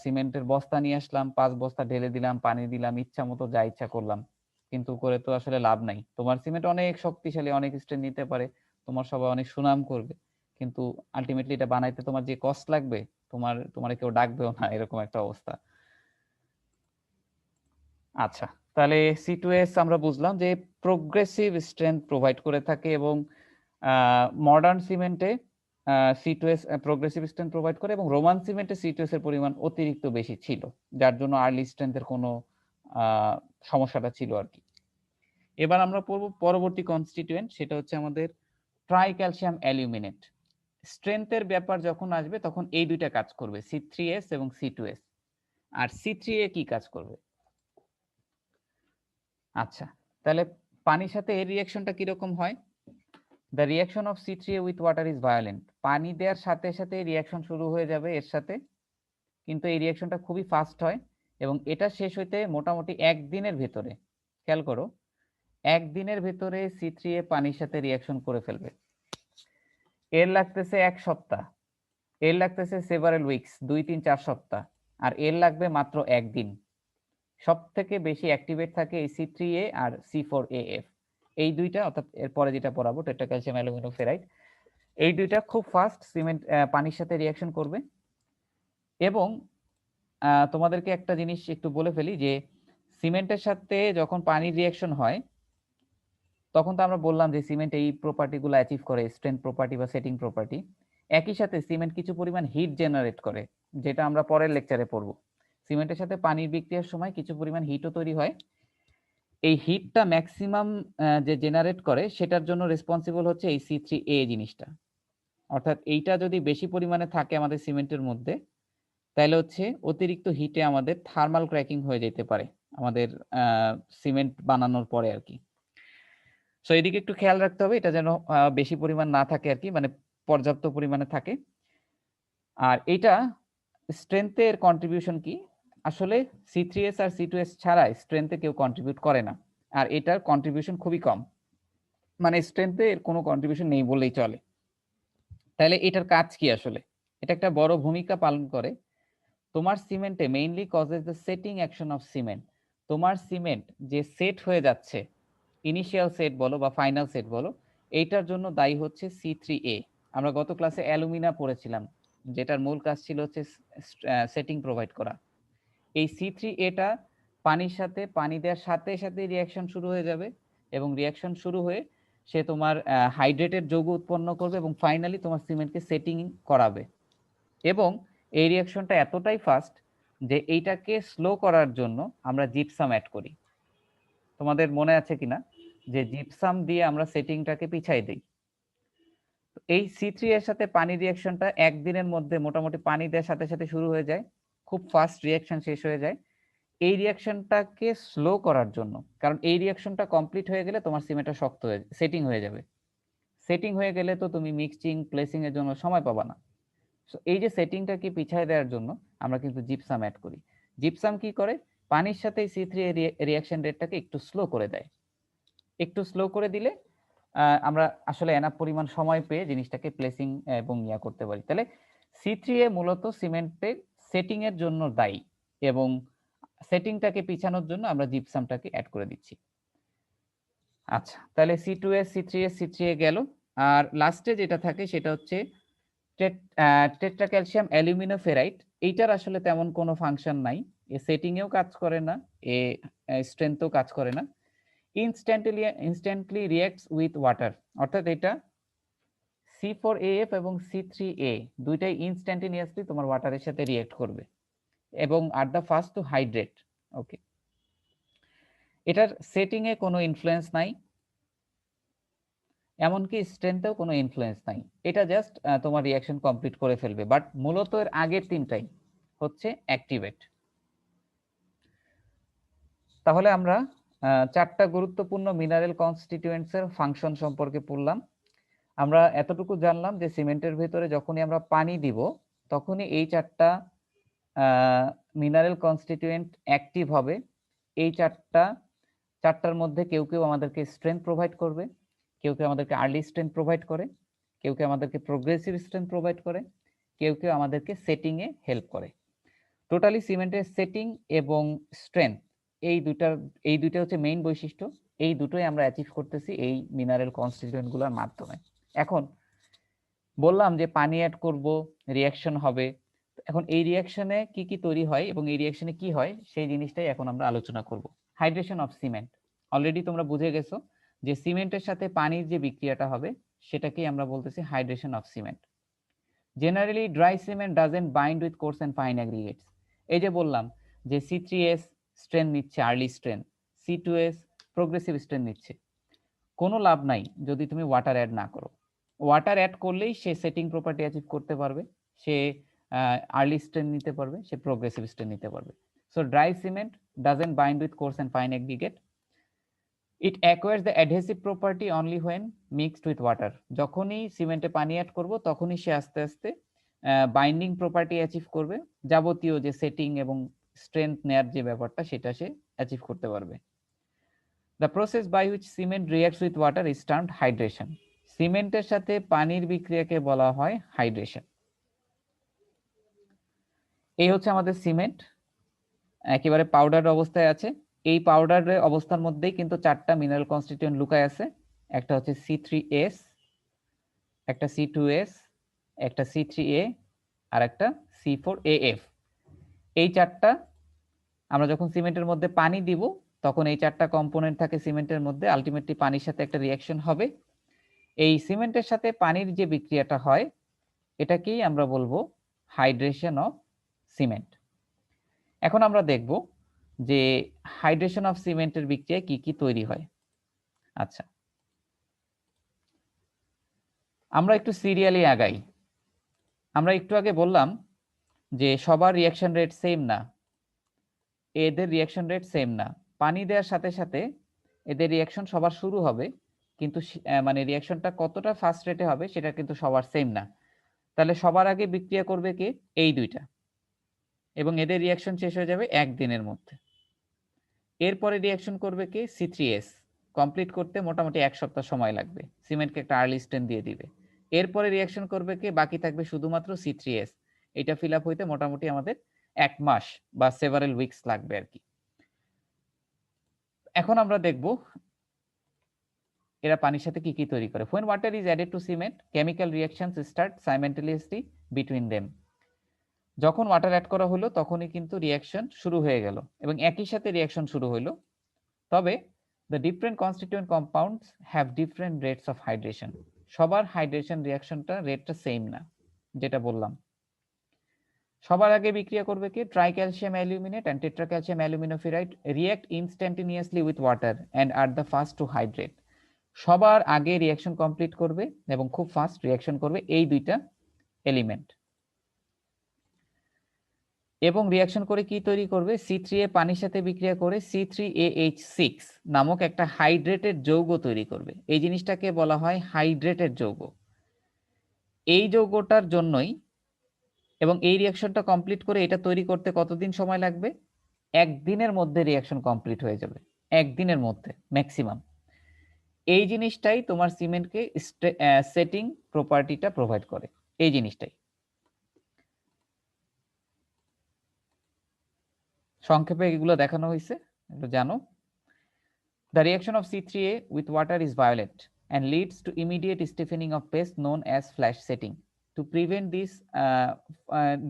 সিমেন্টের বস্তা নিয়ে আসলাম, 5 বস্তা ঢেলে দিলাম, পানি দিলাম, ইচ্ছা মতো যা ইচ্ছা করলাম, কিন্তু করে তো আসলে লাভ নাই। তোমার সিমেন্ট অনেক শক্তিশালী, অনেক স্ট্রেন নিতে পারে, তোমার সবাই অনেক সুনাম করবে, কিন্তু আলটিমেটলি এটা বানাইতে তোমার যে কস্ট লাগবে, তোমার কেউ ডাকবেও না, এরকম একটা অবস্থা। আচ্ছা, তাহলে C2S আমরা বুঝলাম যে প্রোগ্রেসিভ স্ট্রেংথ প্রোভাইড করে থাকে, এবং মডার্ন সিমেন্টে C2S প্রোগ্রেসিভ স্ট্রেংথ প্রোভাইড করে, এবং রোমান সিমেন্টে C2S এর পরিমাণ অতিরিক্ত বেশি ছিল, যার জন্য আর্লি স্ট্রেংথের কোনো সমস্যাটা ছিল আর কি। এবার আমরা পড়ব পরবর্তী কনস্টিটিউয়েন্ট, সেটা হচ্ছে আমাদের ট্রাইক্যালসিয়াম অ্যালুমিনেট। স্ট্রেংথের ব্যাপার যখন আসবে তখন এই দুইটা কাজ করবে, C3S এবং C2S। আর C3A কি কাজ করবে? আচ্ছা, তাহলে পানির সাথে এর রিঅ্যাকশনটা কিরকম হয়? The reaction of C3A with water is violent. পানি দেওয়ার সাথে সাথে রিঅ্যাকশন শুরু হয়ে যাবে এর সাথে, কিন্তু এই রিঅ্যাকশনটা খুবই ফাস্ট হয় এবং এটা শেষ হইতে মোটামুটি একদিনের ভেতরে, খেয়াল করো, একদিনের ভেতরে C3A পানির সাথে রিঅ্যাকশন করে ফেলবে। এর লাগতেছে 1 সপ্তাহ, এর লাগতেছে সেভারাল উইকস, 2-3-4 সপ্তাহ, আর এর লাগবে মাত্র একদিন। সব থেকে বেশি অ্যাক্টিভেট থাকে এই C3A আর C4AF, এই দুইটা, অর্থাৎ এরপরে যেটা পড়াবো টেট্রাক্যালসিয়াম অ্যালুমিনোফেরাইড, এই দুইটা খুব ফাস্ট সিমেন্ট পানির সাথে রিঅ্যাকশন করবে। এবং তোমাদেরকে একটা জিনিস একটু বলে ফেলি যে সিমেন্টের সাথে যখন পানির রিঅ্যাকশন হয় তখন তো আমরা বললাম যে সিমেন্ট এই প্রপার্টিগুলো অ্যাচিভ করে, স্ট্রেংথ প্রপার্টি বা সেটিং প্রপার্টি। একই সাথে সিমেন্ট কিছু পরিমাণ হিট জেনারেট করে, যেটা আমরা পরের লেকচারে পড়বো। সিমেন্টের সাথে পানির বিক্রিয়ার সময় কিছু পরিমাণ হিটও তৈরি হয়। এই হিটটা ম্যাক্সিমাম যে জেনারেট করে সেটার জন্য রেসপন্সিবল হচ্ছে এই C3A জিনিসটা। অর্থাৎ এইটা যদি বেশি পরিমাণে থাকে আমাদের সিমেন্টের মধ্যে, তাহলে হচ্ছে অতিরিক্ত হিটে আমাদের থার্মাল ক্র্যাকিং হয়ে যেতে পারে আমাদের সিমেন্ট বানানোর পরে আর কি। সো এদিকে একটু খেয়াল রাখতে হবে, এটা যেন বেশি পরিমাণ না থাকে আর কি, মানে পর্যাপ্ত পরিমাণে থাকে। আর এটা স্ট্রেংথের কন্ট্রিবিউশন কি? আসলে C3S আর C2S ছাড়া স্ট্রেংথে কেউ কন্ট্রিবিউট করে না, আর এটার কন্ট্রিবিউশন খুবই কম, মানে স্ট্রেংথে এর কোনো কন্ট্রিবিউশন নেই বললেই চলে। তাহলে এটার কাজ কি আসলে? এটা একটা বড় ভূমিকা পালন করে তোমার সিমেন্টে, mainly causes the setting action of cement. তোমার সিমেন্ট যে সেট হয়ে যাচ্ছে, ইনিশিয়াল সেট বলো বা ফাইনাল সেট বলো, এইটার জন্য দায়ী হচ্ছে C3A। আমরা গত ক্লাসে অ্যালুমিনা পড়েছিলাম, যেটার মূল কাজ ছিল হচ্ছে সেটিং প্রোভাইড করা। এই C3Aটা পানির সাথে, পানি দেওয়ার সাথে সাথে রিঅ্যাকশন শুরু হয়ে যাবে এবং রিঅ্যাকশন শুরু হয়ে সে তোমার হাইড্রেটেড যৌগ উৎপন্ন করবে এবং ফাইনালি তোমার সিমেন্টকে সেটিং করাবে। এবং এই রিঅ্যাকশনটা এতটাই ফাস্ট যে এইটাকে স্লো করার জন্য আমরা জিপসাম অ্যাড করি। তোমাদের মনে আছে কিনা যে জিপসাম দিয়ে আমরা সেটিংটাকে পিছাই দিই। এই C3 এর সাথে পানি রিঅ্যাকশনটা একদিনের মধ্যে মোটামুটি পানি দেওয়ার সাথে সাথে শুরু হয়ে যায়, খুব ফাস্ট রিঅ্যাকশন শেষ হয়ে যায়। এই রিঅ্যাকশনটাকে স্লো করার জন্য, কারণ এই রিঅ্যাকশনটা কমপ্লিট হয়ে গেলে তোমার সিমেন্টটা শক্ত হয়ে সেটিং হয়ে যাবে। সেটিং হয়ে গেলে তো তুমি মিক্সিং প্লেসিং এর জন্য সময় পাবা না। সো এই যে সেটিংটাকে পিছায় দেওয়ার জন্য আমরা কিন্তু জিপসাম অ্যাড করি। জিপসাম কি করে? পানির সাথে C3 এর রিঅ্যাকশন রেটটাকে একটু স্লো করে দেয়। একটু স্লো করে দিলে আমরা আসলে এনাফ পরিমাণ সময় পেয়ে জিনিসটাকে প্লেসিং এবং ইয়া করতে পারি। তাহলে C3A মূলত সিমেন্টের সেটিং এর জন্য দায়ী এবং সেটিংটাকে পিছানোর জন্য আমরা জিপসামটাকে অ্যাড করে দিচ্ছি। আচ্ছা, তাহলে C2S, C3S, C3A গেল। আর লাস্টে যেটা থাকে সেটা হচ্ছে টেট্রাক্যালসিয়াম অ্যালুমিনোফেরাইড। এইটার আসলে তেমন কোনো ফাংশন নাই, এ সেটিং এও কাজ করে না, এ স্ট্রেংথেও কাজ করে না। ইনস্ট্যান্টলি রিঅ্যাক্টস উইথ ওয়াটার, অর্থাৎ এটা C4AF এবং C3A দুইটাই ইনস্ট্যান্টেনিয়াসলি তোমার ওয়াটারের সাথে রিঅ্যাক্ট করবে এবং আর the first to hydrate. Okay, এটার সেটিং এ কোনো ইনফ্লুয়েন্স নাই, এমনকি স্ট্রেংথেও কোনো ইনফ্লুয়েন্স নাই। এটা জাস্ট তোমার রিঅ্যাকশন কমপ্লিট করে ফেলবে, বাট মূলত এর আগের তিনটাই হচ্ছে অ্যাক্টিভেট। তাহলে আমরা চারটা গুরুত্বপূর্ণ মিনারেল কনস্টিটিউয়েন্টস এর ফাংশন সম্পর্কে পড়লাম। আমরা এতটুকু জানলাম যে সিমেন্টের ভেতরে যখনই আমরা পানি দিব তখনই এই মিনারেল কনস্টিটিউয়েন্ট অ্যাক্টিভ হবে। এই চারটার মধ্যে কেউ কেউ আমাদেরকে স্ট্রেংথ প্রোভাইড করবে, কেউ কেউ আমাদেরকে আর্লি স্ট্রেংথ প্রোভাইড করে, কেউ কেউ আমাদেরকে প্রোগ্রেসিভ স্ট্রেংথ প্রোভাইড করে, কেউ কেউ আমাদেরকে সেটিং এ হেল্প করে। টোটালি সিমেন্টের সেটিং এবং স্ট্রেংথ এই দুইটা হচ্ছে মেইন বৈশিষ্ট্য। এই দুটোই আমরা অ্যাচিভ করতেছি এই মিনারেল কনস্টিটিউয়েন্টগুলোর মাধ্যমে। এখন বললাম যে পানি অ্যাড করব, রিঅ্যাকশন হবে। এখন এই রিঅ্যাকশনে কি কি তৈরি হয় এবং এই রিঅ্যাকশনে কি হয় সেই জিনিসটাই এখন আমরা আলোচনা করব। হাইড্রেশন অফ সিমেন্ট, অলরেডি তোমরা বুঝে গেছো যে সিমেন্টের সাথে পানির যে বিক্রিয়াটা হবে সেটাকেই আমরা বলতেছি hydration of cement. Generally dry cement doesn't bind with coarse and fine aggregates. এই যে বললাম যে C3S স্ট্রেন্থ নিচ্ছে early strength, C2S progressive strength নিচ্ছে, কোনো লাভ নাই যদি তুমি ওয়াটার অ্যাড না করো। ওয়াটার অ্যাড করলেই সে সেটিং প্রপার্টি অ্যাচিভ করতে পারবে, সে আর্লি স্ট্রেন নিতে পারবে, সে প্রোগ্রেসিভ স্ট্রেন নিতে পারবে। So dry cement doesn't bind with course and fine aggregate. It acquires the adhesive property only when mixed with water. যখনই সিমেন্টে পানি অ্যাড করব তখনই সে আস্তে আস্তে বাইন্ডিং প্রপার্টি অ্যাচিভ করবে, যাবতীয় যে সেটিং এবং স্ট্রেংথ নেয়ার যে ব্যাপারটা সেটা সে অ্যাচিভ করতে পারবে। The process by which cement reacts with water is termed hydration. সিমেন্টের সাথে পানির বিক্রিয়াকে বলা হয় হাইড্রেশন। এই হচ্ছে আমাদের সিমেন্ট, একেবারে পাউডার অবস্থায় আছে। এই পাউডারের অবস্থার মধ্যেই কিন্তু 4টা মিনারেল কনস্টিটিউয়েন্ট লুকায় আছে। একটা হচ্ছে C3S, একটা C2S, একটা C3A আর একটা C4AF। এই 4টা আমরা যখন সিমেন্টের মধ্যে পানি দিব তখন এই 4টা কম্পোনেন্ট থাকে সিমেন্টের মধ্যে, আলটিমেটলি পানির সাথে একটা রিঅ্যাকশন হবে। এই সিমেন্টের সাথে পানির যে বিক্রিয়াটা হয় এটাকেই আমরা বলবো হাইড্রেশন অফ সিমেন্ট। এখন আমরা দেখব যে হাইড্রেশন অফ সিমেন্টের বিক্রিয়ায় কি কি তৈরি হয়। আচ্ছা, আমরা একটু সিরিয়ালি আগাই। আমরা একটু আগে বললাম যে সবার রিঅ্যাকশন রেট সেম না, এদের রিঅ্যাকশন রেট সেম না। পানি দেওয়ার সাথে সাথে এদের রিঅ্যাকশন সবার শুরু হবে, কিন্তু মানে রিঅ্যাকশনটা কতটা ফাস্ট রেটে হবে সেটা কিন্তু সবার সেম না। তাহলে সবার আগে বিক্রিয়া করবে কে? এই দুইটা, এবং এদের রিঅ্যাকশন শেষ হয়ে যাবে 1 দিনের মধ্যে। এরপরে রিঅ্যাকশন করবে কে? C3S। কমপ্লিট করতে মোটামুটি 1 সপ্তাহ সময় লাগবে, সিমেন্টকে একটা আর্লি স্ট্রেন দিয়ে দিবে। এরপরে রিঅ্যাকশন করবে কে? বাকি থাকবে শুধুমাত্র C3S। এটা ফিল আপ হইতে মোটামুটি আমাদের 1 মাস বা সেভারাল উইকস লাগবে আর কি। এখন আমরা দেখব এরা পানির সাথে কি কি তৈরি করে। when water is added to cement, chemical reactions start simultaneously between them। যখন ওয়াটার অ্যাড করা হলো তখনই কিন্তু রিঅ্যাকশন শুরু হয়ে গেল এবং একই সাথে রিঅ্যাকশন শুরু হলো। তবে the different constituent compounds have different rates of hydration। সবার হাইড্রেশন রিঅ্যাকশনটা রেটটা সেম না, যেটা বললাম। সবার আগে বিক্রিয়া করবে কি? Tricalcium aluminate and tetracalcium aluminoferrite react instantaneously with water and are the first to hydrate. সবার আগে রিঅ্যাকশন কমপ্লিট করবে এবং খুব ফাস্ট রিঅ্যাকশন করবে এই দুইটা এলিমেন্ট, এবং রিঅ্যাকশন করে কি তৈরি করবে? C3A পানির সাথে বিক্রিয়া করে C3AH6 নামক একটা হাইড্রেটেড যৌগ তৈরি করবে। এই জিনিসটাকে বলা হয় হাইড্রেটেড যৌগ। এই যৌগটার জন্যই, এবং এই রিঅ্যাকশনটা কমপ্লিট করে এটা তৈরি করতে কতদিন সময় লাগবে? 1 দিনের মধ্যে রিঅ্যাকশন কমপ্লিট হয়ে যাবে, 1 দিনের মধ্যে ম্যাক্সিমাম। এই জিনিসটাই তোমার সিমেন্টকে সেটিং প্রপার্টিটা প্রোভাইড করে, এই জিনিসটাই। সংক্ষেপে এগুলো দেখানো হয়েছে, একটু জানো। The reaction of C3A with water is violent and leads to immediate stiffening of paste known as flash setting. To prevent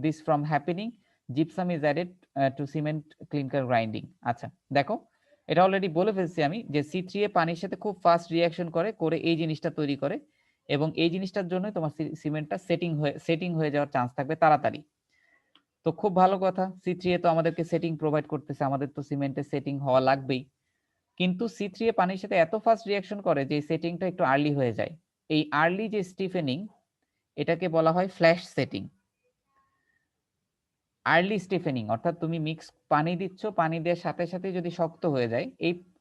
this from happening, gypsum is added to cement clinker grinding. আচ্ছা দেখো, এটা already বলে ফেলছি আমি যে C3A পানির সাথে খুব ফাস্ট রিঅ্যাকশন করে এই জিনিসটা তৈরি করে, এবং এই জিনিসটার জন্য তোমার সিমেন্টটা সেটিং হয়ে যাওয়ার চান্স থাকবে তাড়াতাড়ি। তো খুব ভালো কথা, C3A তো আমাদেরকে সেটিং প্রোভাইড করতেছে, আমাদের তো সিমেন্টের সেটিং হওয়া লাগবেই। কিন্তু C3A পানির সাথে এত ফাস্ট রিঅ্যাকশন করে যে সেটিংটা একটু আর্লি হয়ে যায়। এই আর্লি যে স্টিফেনিং, এটাকে বলা হয় ফ্ল্যাশ সেটিং। আর্লি স্টিফেনিং অর্থাৎ তুমি মিক্স পানি দিচ্ছ, পানি দেওয়ার সাথে সাথে যদি শক্ত হয়ে যায়,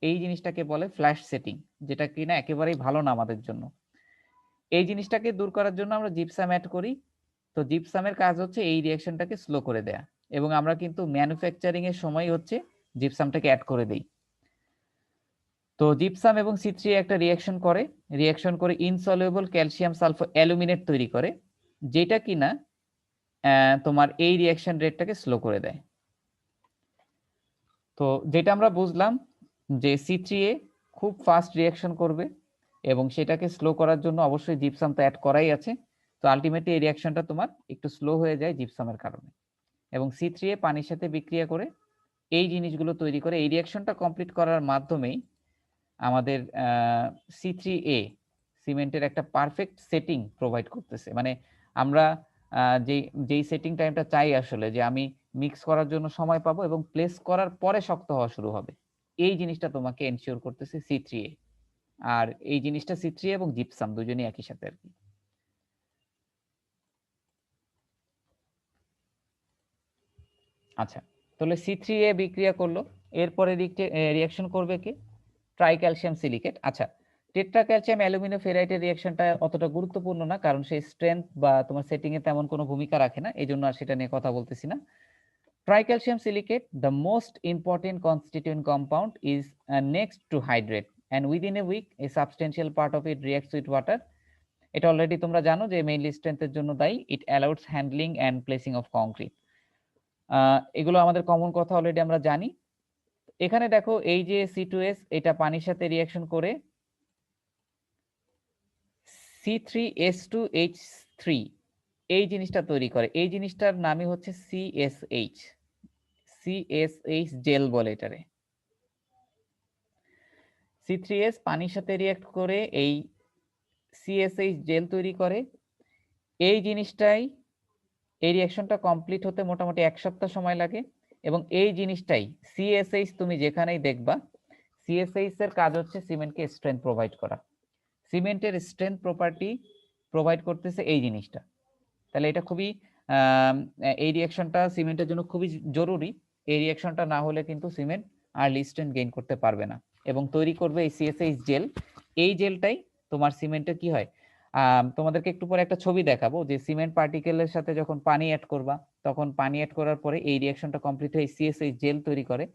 এই জিনিসটাকে বলে ফ্ল্যাশ সেটিং, যেটা কিনা একেবারেই ভালো না আমাদের জন্য। এই জিনিসটাকে দূর করার জন্য আমরা জিপসাম অ্যাড করি। তো জিপসামের কাজ হচ্ছে এই রিঅ্যাকশনটাকে স্লো করে দেয়া, এবং আমরা কিন্তু ম্যানুফ্যাকচারিং এর সময় হচ্ছে জিপসামটাকে অ্যাড করে দেই। তো জিপসাম এবং C3A একটা রিঅ্যাকশন করে ইনসলিউবল ক্যালসিয়াম সালফার অ্যালুমিনেট তৈরি করে, যেটা কিনা তোমার এই রিঅ্যাকশন রেটটাকে স্লো করে দেয়। তো যেটা আমরা বুঝলাম যে C3A খুব ফাস্ট রিঅ্যাকশন করবে, এবং সেটাকে স্লো করার জন্য অবশ্যই জিপসাম তো অ্যাড করাই আছে। তো আলটিমেটলি এই রিঅ্যাকশনটা তোমার একটু স্লো হয়ে যায় জিপসামের কারণে, এবং C3A পানির সাথে বিক্রিয়া করে এই জিনিসগুলো তৈরি করে। এই রিঅ্যাকশনটা কমপ্লিট করার মাধ্যমেই আমাদের C3A সিমেন্টের একটা পারফেক্ট সেটিং প্রোভাইড করতেছে। মানে আমরা যেই সেটিং টাইমটা চাই আসলে, যে আমি মিক্স করার জন্য সময় পাবো এবং প্লেস করার পরে শক্ত হওয়া শুরু হবে, এই জিনিসটা তোমাকে এনশিওর করতেছে C3A। আর এই জিনিসটা C3A এবং জিপসাম দুজনেই একই সাথে আর কি। আচ্ছা, তাহলে C3A বিক্রিয়া করলো, এরপরে রিঅ্যাকশন করবে কি ট্রাইক্যালসিয়াম সিলিকেট। আচ্ছা, টেট্রা ক্যালসিয়াম অ্যালুমিনিয়াম ফেরাইটের রিঅ্যাকশনটা অতটা গুরুত্বপূর্ণ না, কারণ সেই স্ট্রেংথ বা তোমার সেটিং এ তেমন কোনো ভূমিকা রাখে না, এই জন্য আর সেটা নিয়ে কথা বলতেছি না। Tricalcium silicate, the most important constituent compound, is next to hydrate, and within a week a substantial part of it reacts with water. এটা অলরেডি তোমরা জানো যে মেইনলি স্ট্রেংথের জন্য দায়ী। It allows handling and placing of concrete. এগুলো আমাদের common কথা, অলরেডি আমরা জানি। এখানে দেখো এই যে C2S, এটা পানির সাথে রিঅ্যাকশন করে C3S2H3 এই জিনিসটা তৈরি করে। এই জিনিসটার নামই হচ্ছে CSH জেল বলে এটারে। C3S পানির সাথে রিঅ্যাক্ট করে এই CSH জেল তৈরি করে। এই জিনিসটাই, এই রিঅ্যাকশনটা কমপ্লিট হতে মোটামুটি 1 সপ্তাহ সময় লাগে, এবং এই জিনিসটাই CSH তুমি যেখানেই দেখবা, CSH এর কাজ হচ্ছে সিমেন্টকে স্ট্রেংথ প্রোভাইড করা। সিমেন্টের স্ট্রেংথ প্রপার্টি প্রোভাইড করতেছে এই জিনিসটা। তাহলে এটা খুবই এই রিঅ্যাকশনটা সিমেন্টের জন্য খুবই জরুরি। এই রিঅ্যাকশনটা না হলে কিন্তু সিমেন্ট আর্লি স্ট্রেংথ গেইন করতে পারবে না, এবং তৈরি করবে এই CSH জেল। এই জেলটাই তোমার সিমেন্টে কি হয়, তোমাদেরকে একটু পরে একটা ছবি দেখাবো যে সিমেন্ট পার্টিকেলের সাথে যখন পানি অ্যাড করবা, তখন পানি অ্যাড করার পরে এই রিঅ্যাকশনটা কমপ্লিট হয়ে CSH জেল তৈরি করে।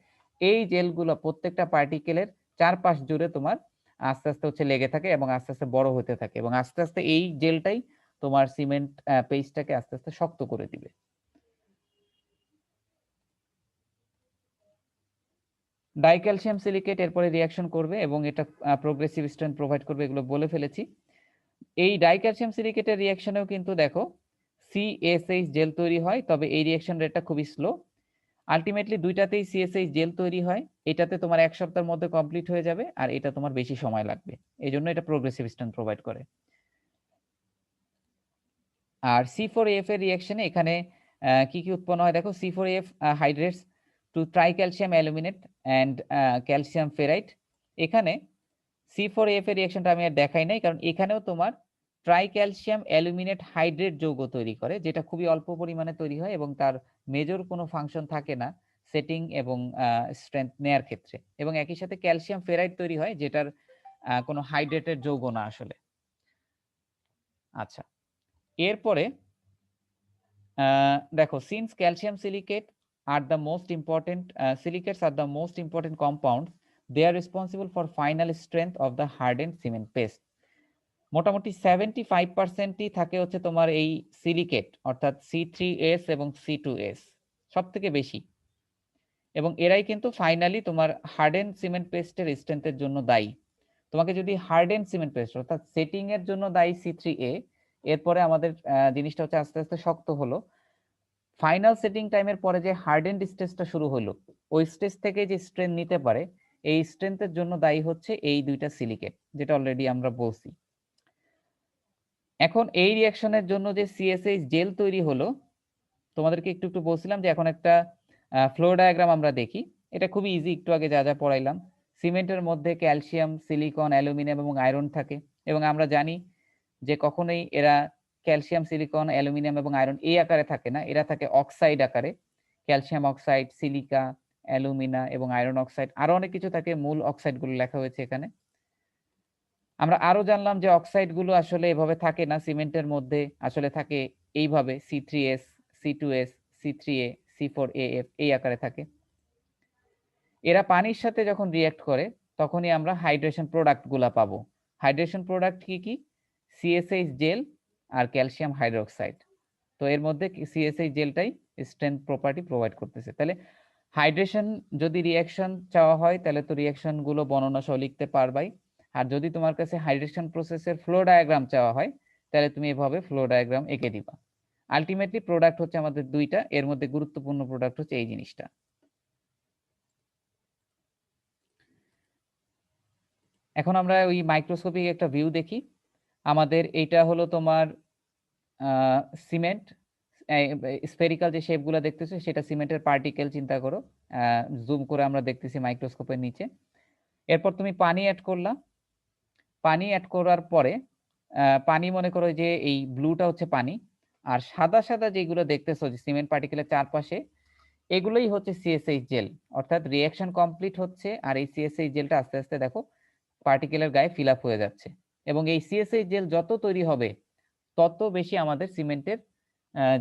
এই জেলগুলো প্রত্যেকটা পার্টিকেলের চারপাশ জুড়ে তোমার আস্তে আস্তে হচ্ছে লেগে থাকে এবং আস্তে আস্তে বড় হতে থাকে, এবং আস্তে আস্তে এই জেলটাই তোমার সিমেন্ট পেস্টটাকে আস্তে আস্তে শক্ত করে দিবে। ডাইক্যালসিয়াম সিলিকেট এরপরে রিঅ্যাকশন করবে এবং এটা প্রোগ্রেসিভ স্ট্রেংথ প্রোভাইড করবে, এগুলো বলে ফেলেছি। এই ডাইক্যালসিয়াম সিলিকেটের রিঅ্যাকশনেও কিন্তু দেখো CSH জেল তৈরি হয়, তবে এই রিঅ্যাকশন রেটটা খুবই স্লো। আলটিমেটলি দুইটাতেই CSH জেল তৈরি হয়। এটাতে তোমার 1 সপ্তাহের মধ্যে কমপ্লিট হয়ে যাবে, আর এটা তোমার বেশি সময় লাগবে, এই জন্য এটা প্রোগ্রেসিভ স্ট্রেংথ প্রোভাইড করে। আর C4AF এর রিঅ্যাকশনে এখানে কি কি উৎপন্ন হয় দেখো, C4AF hydrates to tricalcium aluminate and calcium ferrite. এখানে C4AF এর রিঅ্যাকশনটা আমি আর দেখাই নাই, কারণ এখানেও তোমার ট্রাইক্যালসিয়াম অ্যালুমিনেট হাইড্রেট যৌগ তৈরি করে, যেটা খুবই অল্প পরিমাণে তৈরি হয় এবং তার মেজর কোনো ফাংশন থাকে না সেটিং এবং স্ট্রেংথ নেয়ার ক্ষেত্রে, এবং একই সাথে ক্যালসিয়াম ফেরাইট তৈরি হয়, যেটার কোনো হাইড্রেটেড যৌগ না আসলে। আচ্ছা, এরপরে দেখো, since calcium silicate are the most important silicates are the most important compounds, they are responsible for final strength of the hardened cement paste. মোটামুটি 75%ই থাকে হচ্ছে তোমার এই সিলিকেট, অর্থাৎ C3S এবং C2S সব থেকে বেশি, এবং এরাই কিন্তু ফাইনালি তোমার হার্ডেন সিমেন্ট পেস্টের স্ট্রেংথের জন্য দায়ী। তোমাকে যদি হার্ডেন সিমেন্ট পেস্ট অর্থাৎ সেটিং এর জন্য দায়ী C3A, এরপরে আমাদের জিনিসটা হচ্ছে আস্তে আস্তে শক্ত হলো, ফাইনাল সেটিং টাইমের পরে যে হার্ডেন্ড স্টেজটা শুরু হলো, ওই স্টেজ থেকে যে স্ট্রেংথ নিতে পারে, এই স্ট্রেংথের জন্য দায়ী হচ্ছে এই দুইটা সিলিকেট, যেটা অলরেডি আমরা বলছি। এখন এই রিঅ্যাকশনের জন্য যে CSH জেল তৈরি হলো, তোমাদেরকে একটু একটু বলছিলাম যে এখন একটা ফ্লো ডায়াগ্রাম আমরা দেখি। এটা খুবই ইজি, একটু আগে যা যা পড়াইলাম। সিমেন্টের মধ্যে ক্যালসিয়াম, সিলিকন, অ্যালুমিনিয়াম এবং আয়রন থাকে, এবং আমরা জানি যে কখনোই এরা ক্যালসিয়াম, সিলিকন, অ্যালুমিনিয়াম এবং আয়রন এই আকারে থাকে না, এরা থাকে অক্সাইড আকারে। ক্যালসিয়াম অক্সাইড, সিলিকা, অ্যালুমিনা এবং আয়রন অক্সাইড, আরো অনেক কিছু থাকে, মূল অক্সাইড গুলো লেখা হয়েছে এখানে। আমরা আরো জানলাম যে অক্সাইড গুলো আসলে এভাবে থাকে না সিমেন্টের মধ্যে, আসলে থাকে এইভাবে C3S, C2S, C3A, C4AF এই আকারে থাকে। এরা পানির সাথে যখন রিঅ্যাক্ট করে তখনই আমরা হাইড্রেশন প্রোডাক্ট গুলা পাবো। হাইড্রেশন প্রোডাক্ট কি কি? CSH জেল আর ক্যালসিয়াম হাইড্রোক্সাইড। তো এর মধ্যে CSH জেলটাই স্ট্রেংথ প্রপার্টি প্রোভাইড করতেছে। তাহলে হাইড্রেশন যদি রিঅ্যাকশন চাওয়া হয়, তাহলে তো রিঅ্যাকশন গুলো বর্ণনা সহ লিখতে পারবাই। আর যদি তোমার কাছে হাইড্রেশন প্রসেসের ফ্লো ডায়াগ্রাম চাওয়া হয়, তাহলে তুমি এভাবে ফ্লো ডায়াগ্রাম এঁকে দিবা। আলটিমেটলি প্রোডাক্ট হচ্ছে আমাদের দুইটা, এর মধ্যে গুরুত্বপূর্ণ প্রোডাক্ট হচ্ছে এই জিনিসটা। এখন আমরা ওই মাইক্রোস্কোপিক একটা ভিউ দেখি। আমাদের এইটা হলো তোমার সিমেন্ট, স্ফেরিক্যাল যে শেপগুলো দেখতেছো সেটা সিমেন্টের পার্টিকেল চিন্তা করো, জুম করে আমরা দেখতেছি মাইক্রোস্কোপের নিচে। এরপর তুমি পানি অ্যাড করলা, পানি অ্যাড করার পরে পানি মনে করো যে এই ব্লুটা হচ্ছে পানি, আর সাদা সাদা যেগুলো দেখতেছো যে সিমেন্ট পার্টিকেলের চারপাশে, এগুলোই হচ্ছে সিএসএইচ জেল, অর্থাৎ রিঅ্যাকশন কমপ্লিট হচ্ছে আর এই সিএসএইচ জেলটা আস্তে আস্তে দেখো পার্টিকেলের গায়ে ফিল আপ হয়ে যাচ্ছে, এবং এই সিএসএইচ জেল যত তৈরি হবে তত বেশি আমাদের সিমেন্টের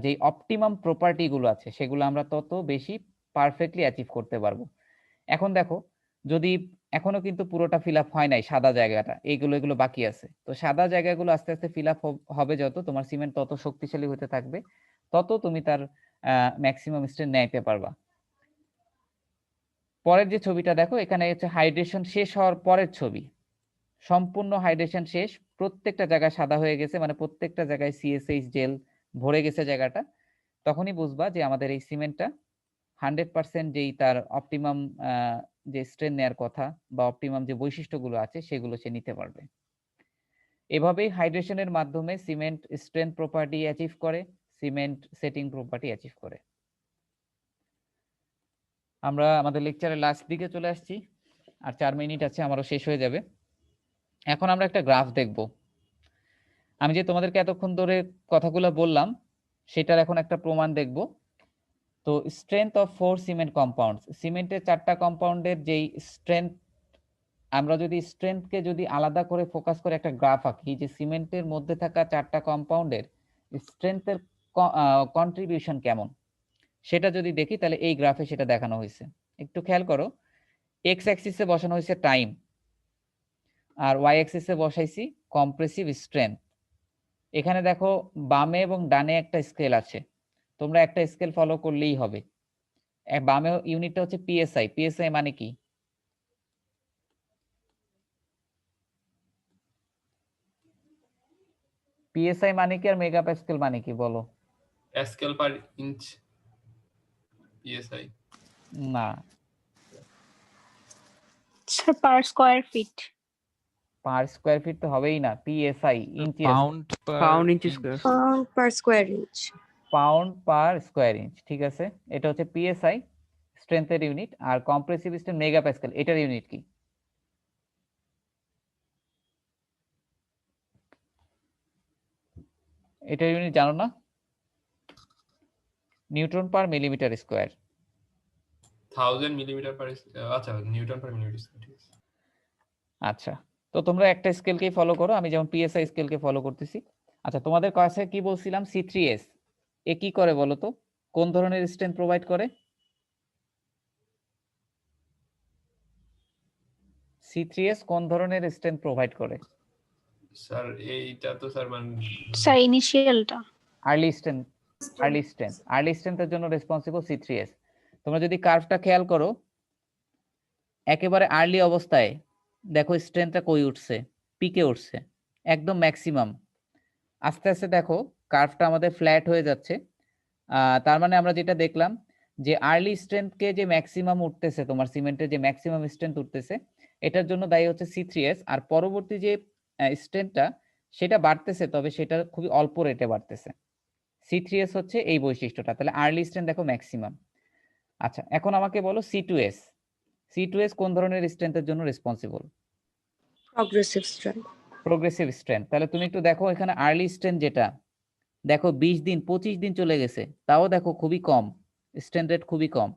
যে অপটিমাম প্রপার্টি গুলো আছে সেগুলো আমরা তত বেশি পারফেক্টলি অ্যাচিভ করতে পারবো। এখন দেখো, যদি এখনো কিন্তু পুরোটা ফিল আপ হয় নাই, সাদা জায়গাটা এগুলো বাকি আছে, তো সাদা জায়গাগুলো আস্তে আস্তে ফিল আপ হবে, যত তোমার সিমেন্ট তত শক্তিশালী হতে থাকবে, তত তুমি তার ম্যাক্সিমাম স্ট্রেন্থ নিতে পারবা। পরের যে ছবিটা দেখো, এখানে হচ্ছে হাইড্রেশন শেষ হওয়ার পরের ছবি। সম্পূর্ণ হাইড্রেশন শেষ, প্রত্যেকটা জায়গায় সাদা হয়ে গেছে, মানে প্রত্যেকটা জায়গায় সিএসএইচ জেল ভরে গেছে জায়গাটা, তখনই বুঝবা যে আমাদের এই সিমেন্টটা 100% যেই তার অপটিমাম যে স্ট্রেন্থ নেওয়ার কথা বা অপটিমাম যে বৈশিষ্ট্যগুলো আছে সেগুলো সে নিতে পারবে। এভাবেই হাইড্রেশনের মাধ্যমে সিমেন্ট স্ট্রেংথ প্রপার্টি অ্যাচিভ করে, সিমেন্ট সেটিং প্রপার্টি অ্যাচিভ করে। আমরা আমাদের লেকচারের লাস্ট দিকে চলে আসছি, আর 4 মিনিট আছে, আমারও শেষ হয়ে যাবে। এখন আমরা একটা গ্রাফ দেখব। আমি যে তোমাদেরকে এতক্ষণ ধরে কথাগুলো বললাম সেটার এখন একটা প্রমাণ দেখব। তো স্ট্রেংথ অফ 4 সিমেন্ট কম্পাউন্ডস, সিমেন্টের 4টা কম্পাউন্ডের যেই স্ট্রেংথ, আমরা যদি স্ট্রেংথকে যদি আলাদা করে ফোকাস করে একটা গ্রাফ আঁকি, যে সিমেন্টের মধ্যে থাকা 4টা কম্পাউন্ডের স্ট্রেংথের কন্ট্রিবিউশন কেমন, সেটা যদি দেখি তাহলে এই গ্রাফে সেটা দেখানো হয়েছে। একটু খেয়াল করো, এক্স অ্যাক্সিসে বসানো হয়েছে টাইম, আর ওয়াই অ্যাক্সিসে বসাইছি কম্প্রেসিভ স্ট্রেংথ। এখানে দেখো বামে এবং ডানে একটা স্কেল আছে, তোমরা একটা স্কেল ফলো করলেই হবে। বামে ইউনিটটা হচ্ছে পিএসআই। পিএসআই মানে কি? পিএসআই মানে কি আর মেগাপ্যাসকেল মানে কি বলো? প্যাসকেল পার ইঞ্চ পিএসআই না, sir per square feet. Per square feet তো হবেই না, PSI inch, pound inch square. Pound per square inch. Pound per square inch, ঠিক আছে। এটা হচ্ছে পিএসআই স্ট্রেংথের ইউনিট, আর কম্প্রেসিভ স্ট্রেংথ মেগাপ্যাসকেল, এটার ইউনিট কি? এটার ইউনিট জানো না? Newton per millimetre square. 1000 millimetre per, আচ্ছা নিউটন পার মিলিমিটার স্কয়ার, ঠিক আছে। আচ্ছা, তো তোমরা একটা স্কেলকেই ফলো করো, আমি যেমন পিএসআই স্কেলকে ফলো করতেছি। আচ্ছা, তোমাদের কাছে কি বলছিলাম, C3S এ কি করে বলো তো? কোন ধরনের স্ট্রেংথ প্রোভাইড করে? C3S কোন ধরনের স্ট্রেংথ প্রোভাইড করে? স্যার এইটা তো স্যার মানে স্যার ইনিশিয়ালটা আর্লি স্ট্রেংথ। আর্লি স্ট্রেংথের জন্য রেসপন্সিবল C3S। তোমরা যদি কার্ভটা খেয়াল করো, একেবারে আর্লি অবস্থায় দেখো স্ট্রেংথটা কই উঠছে, পিকে উঠছে, একদম ম্যাক্সিমাম। আস্তে আস্তে দেখো কার্ভটা আমাদের ফ্ল্যাট হয়ে যাচ্ছে। তার মানে আমরা যেটা দেখলাম যে আর্লি স্ট্রেংথকে যে ম্যাক্সিমাম উঠতেছে, তোমার সিমেন্টের যে ম্যাক্সিমাম স্ট্রেংথ উঠতেছে, এটার জন্য দায়ী হচ্ছে C3S। আর পরবর্তী যে স্ট্রেংথটা সেটা বাড়তেছে, তবে সেটা খুবই অল্প রেটে বাড়তেছে। C3S হচ্ছে এই বৈশিষ্ট্যটা। তাহলে আর্লি স্ট্রেংথ দেখো ম্যাক্সিমাম। আচ্ছা, এখন আমাকে বলো C2S। C2S কোন ধরনের স্ট্রেংথের জন্য responsible? Progressive strength. Progressive strength. তাহলে তুমি একটু দেখো এখানে আর্লি স্ট্রেংথ যেটা, দেখো 20 দিন 25 দিন চলে গেছে, তাও দেখো খুবই কম, স্ট্রেংথ রেট খুবই কম।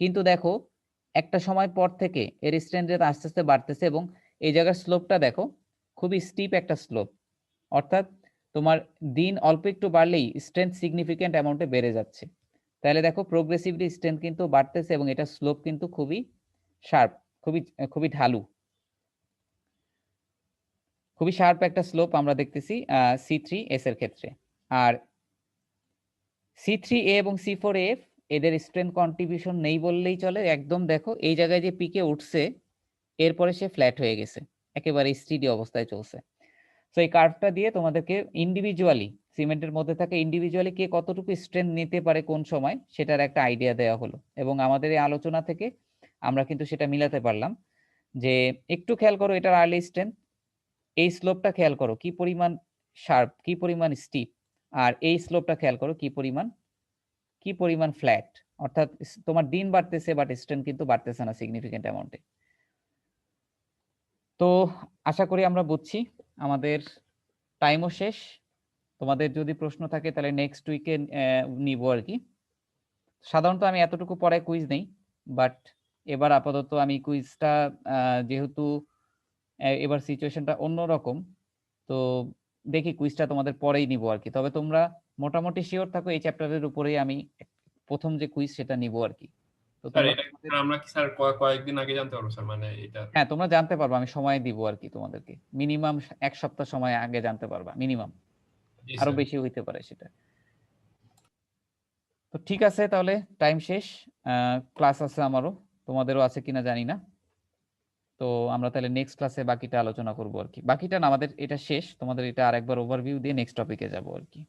কিন্তু দেখো একটা সময় পর থেকে এর স্ট্রেংথ রেট আস্তে আস্তে বাড়তেছে, এবং এই জায়গার স্লোপটা দেখো খুবই স্টিপ একটা স্লোপ, অর্থাৎ তোমার দিন অল্প একটু বাড়লেই স্ট্রেংথ সিগনিফিক্যান্ট অ্যামাউন্টে বেড়ে যাচ্ছে। তাহলে দেখো প্রোগ্রেসিভলি স্ট্রেংথ কিন্তু বাড়তেছে, এবং এটা স্লোপ কিন্তু খুবই শার্প, খুবই খুবই ঢালু, খুবই শার্প একটা স্লোপ আমরা দেখতেছি C3S এর ক্ষেত্রে। আর C3A এবং C4F এদের স্ট্রেংথ কন্ট্রিবিউশন নেই বললেই চলে। একদম দেখো এই জায়গায় যে পিকে উঠছে, এরপরে সে ফ্ল্যাট হয়ে গেছে, একেবারে স্টিডি অবস্থায় চলছে। তো এই কার্ভটা দিয়ে তোমাদেরকে ইন্ডিভিজুয়ালি সিমেন্টের মধ্যে থাকা ইন্ডিভিজুয়ালি কে কতটুকু স্ট্রেংথ নিতে পারে কোন সময়, সেটার একটা আইডিয়া দেওয়া হলো। এবং আমাদের এই আলোচনা থেকে আমরা কিন্তু সেটা মিলাতে পারলাম যে একটু খেয়াল করো এটার আর্লি স্ট্রেংথ, এই স্লোপটা খেয়াল করো কি পরিমাণ শার্প, কি পরিমাণ স্টিপ, আর এই স্লোপটা খেয়াল করো কি পরিমাণ ফ্ল্যাট। অর্থাৎ তোমার দিন বাড়তেছে বাট স্ট্রেংথ কিন্তু বাড়তেছে না সিগনিফিকেন্ট অ্যামাউন্টে। তো আশা করি আমরা বুঝছি, আমাদের টাইমও শেষ। তোমাদের যদি প্রশ্ন থাকে তাহলে নেক্সট উইকে নিব আর কি। সাধারণত আমি এতটুকু পরে কুইজ নেই, বাট এবার আপাতত আমি কুইজটা যেহেতু এবার সিচুয়েশনটা অন্যরকম, তো দেখি কুইজটা তোমাদের পরেই নিব আর কি। তবে তোমরা মোটামুটি শিওর থাকো এই চ্যাপ্টারের উপরেই আমি প্রথম যে কুইজ সেটা নিব আর কি। তো স্যার তোমরা এটা আমরা কি স্যার কয়েকদিন আগে জানতে পারবো স্যার, মানে এটা? হ্যাঁ তোমরা জানতে পারবা, আমি সময় দিব আর কি তোমাদেরকে, মিনিমাম 1 সপ্তাহ সময় আগে জানতে পারবা, মিনিমাম, জি আরো স্যার। বেশি হইতে পারে সেটা। তো ঠিক আছে, তাহলে টাইম শেষ, ক্লাস আছে আমারও, তোমাদেরও আছে কিনা জানি না। তো আমরা তাহলে নেক্সট ক্লাসে বাকিটা আলোচনা করবো আর কি, বাকিটা না আমাদের এটা শেষ, তোমাদের এটা আরেকবার ওভারভিউ দিয়ে নেক্সট টপিকে যাবো আর কি।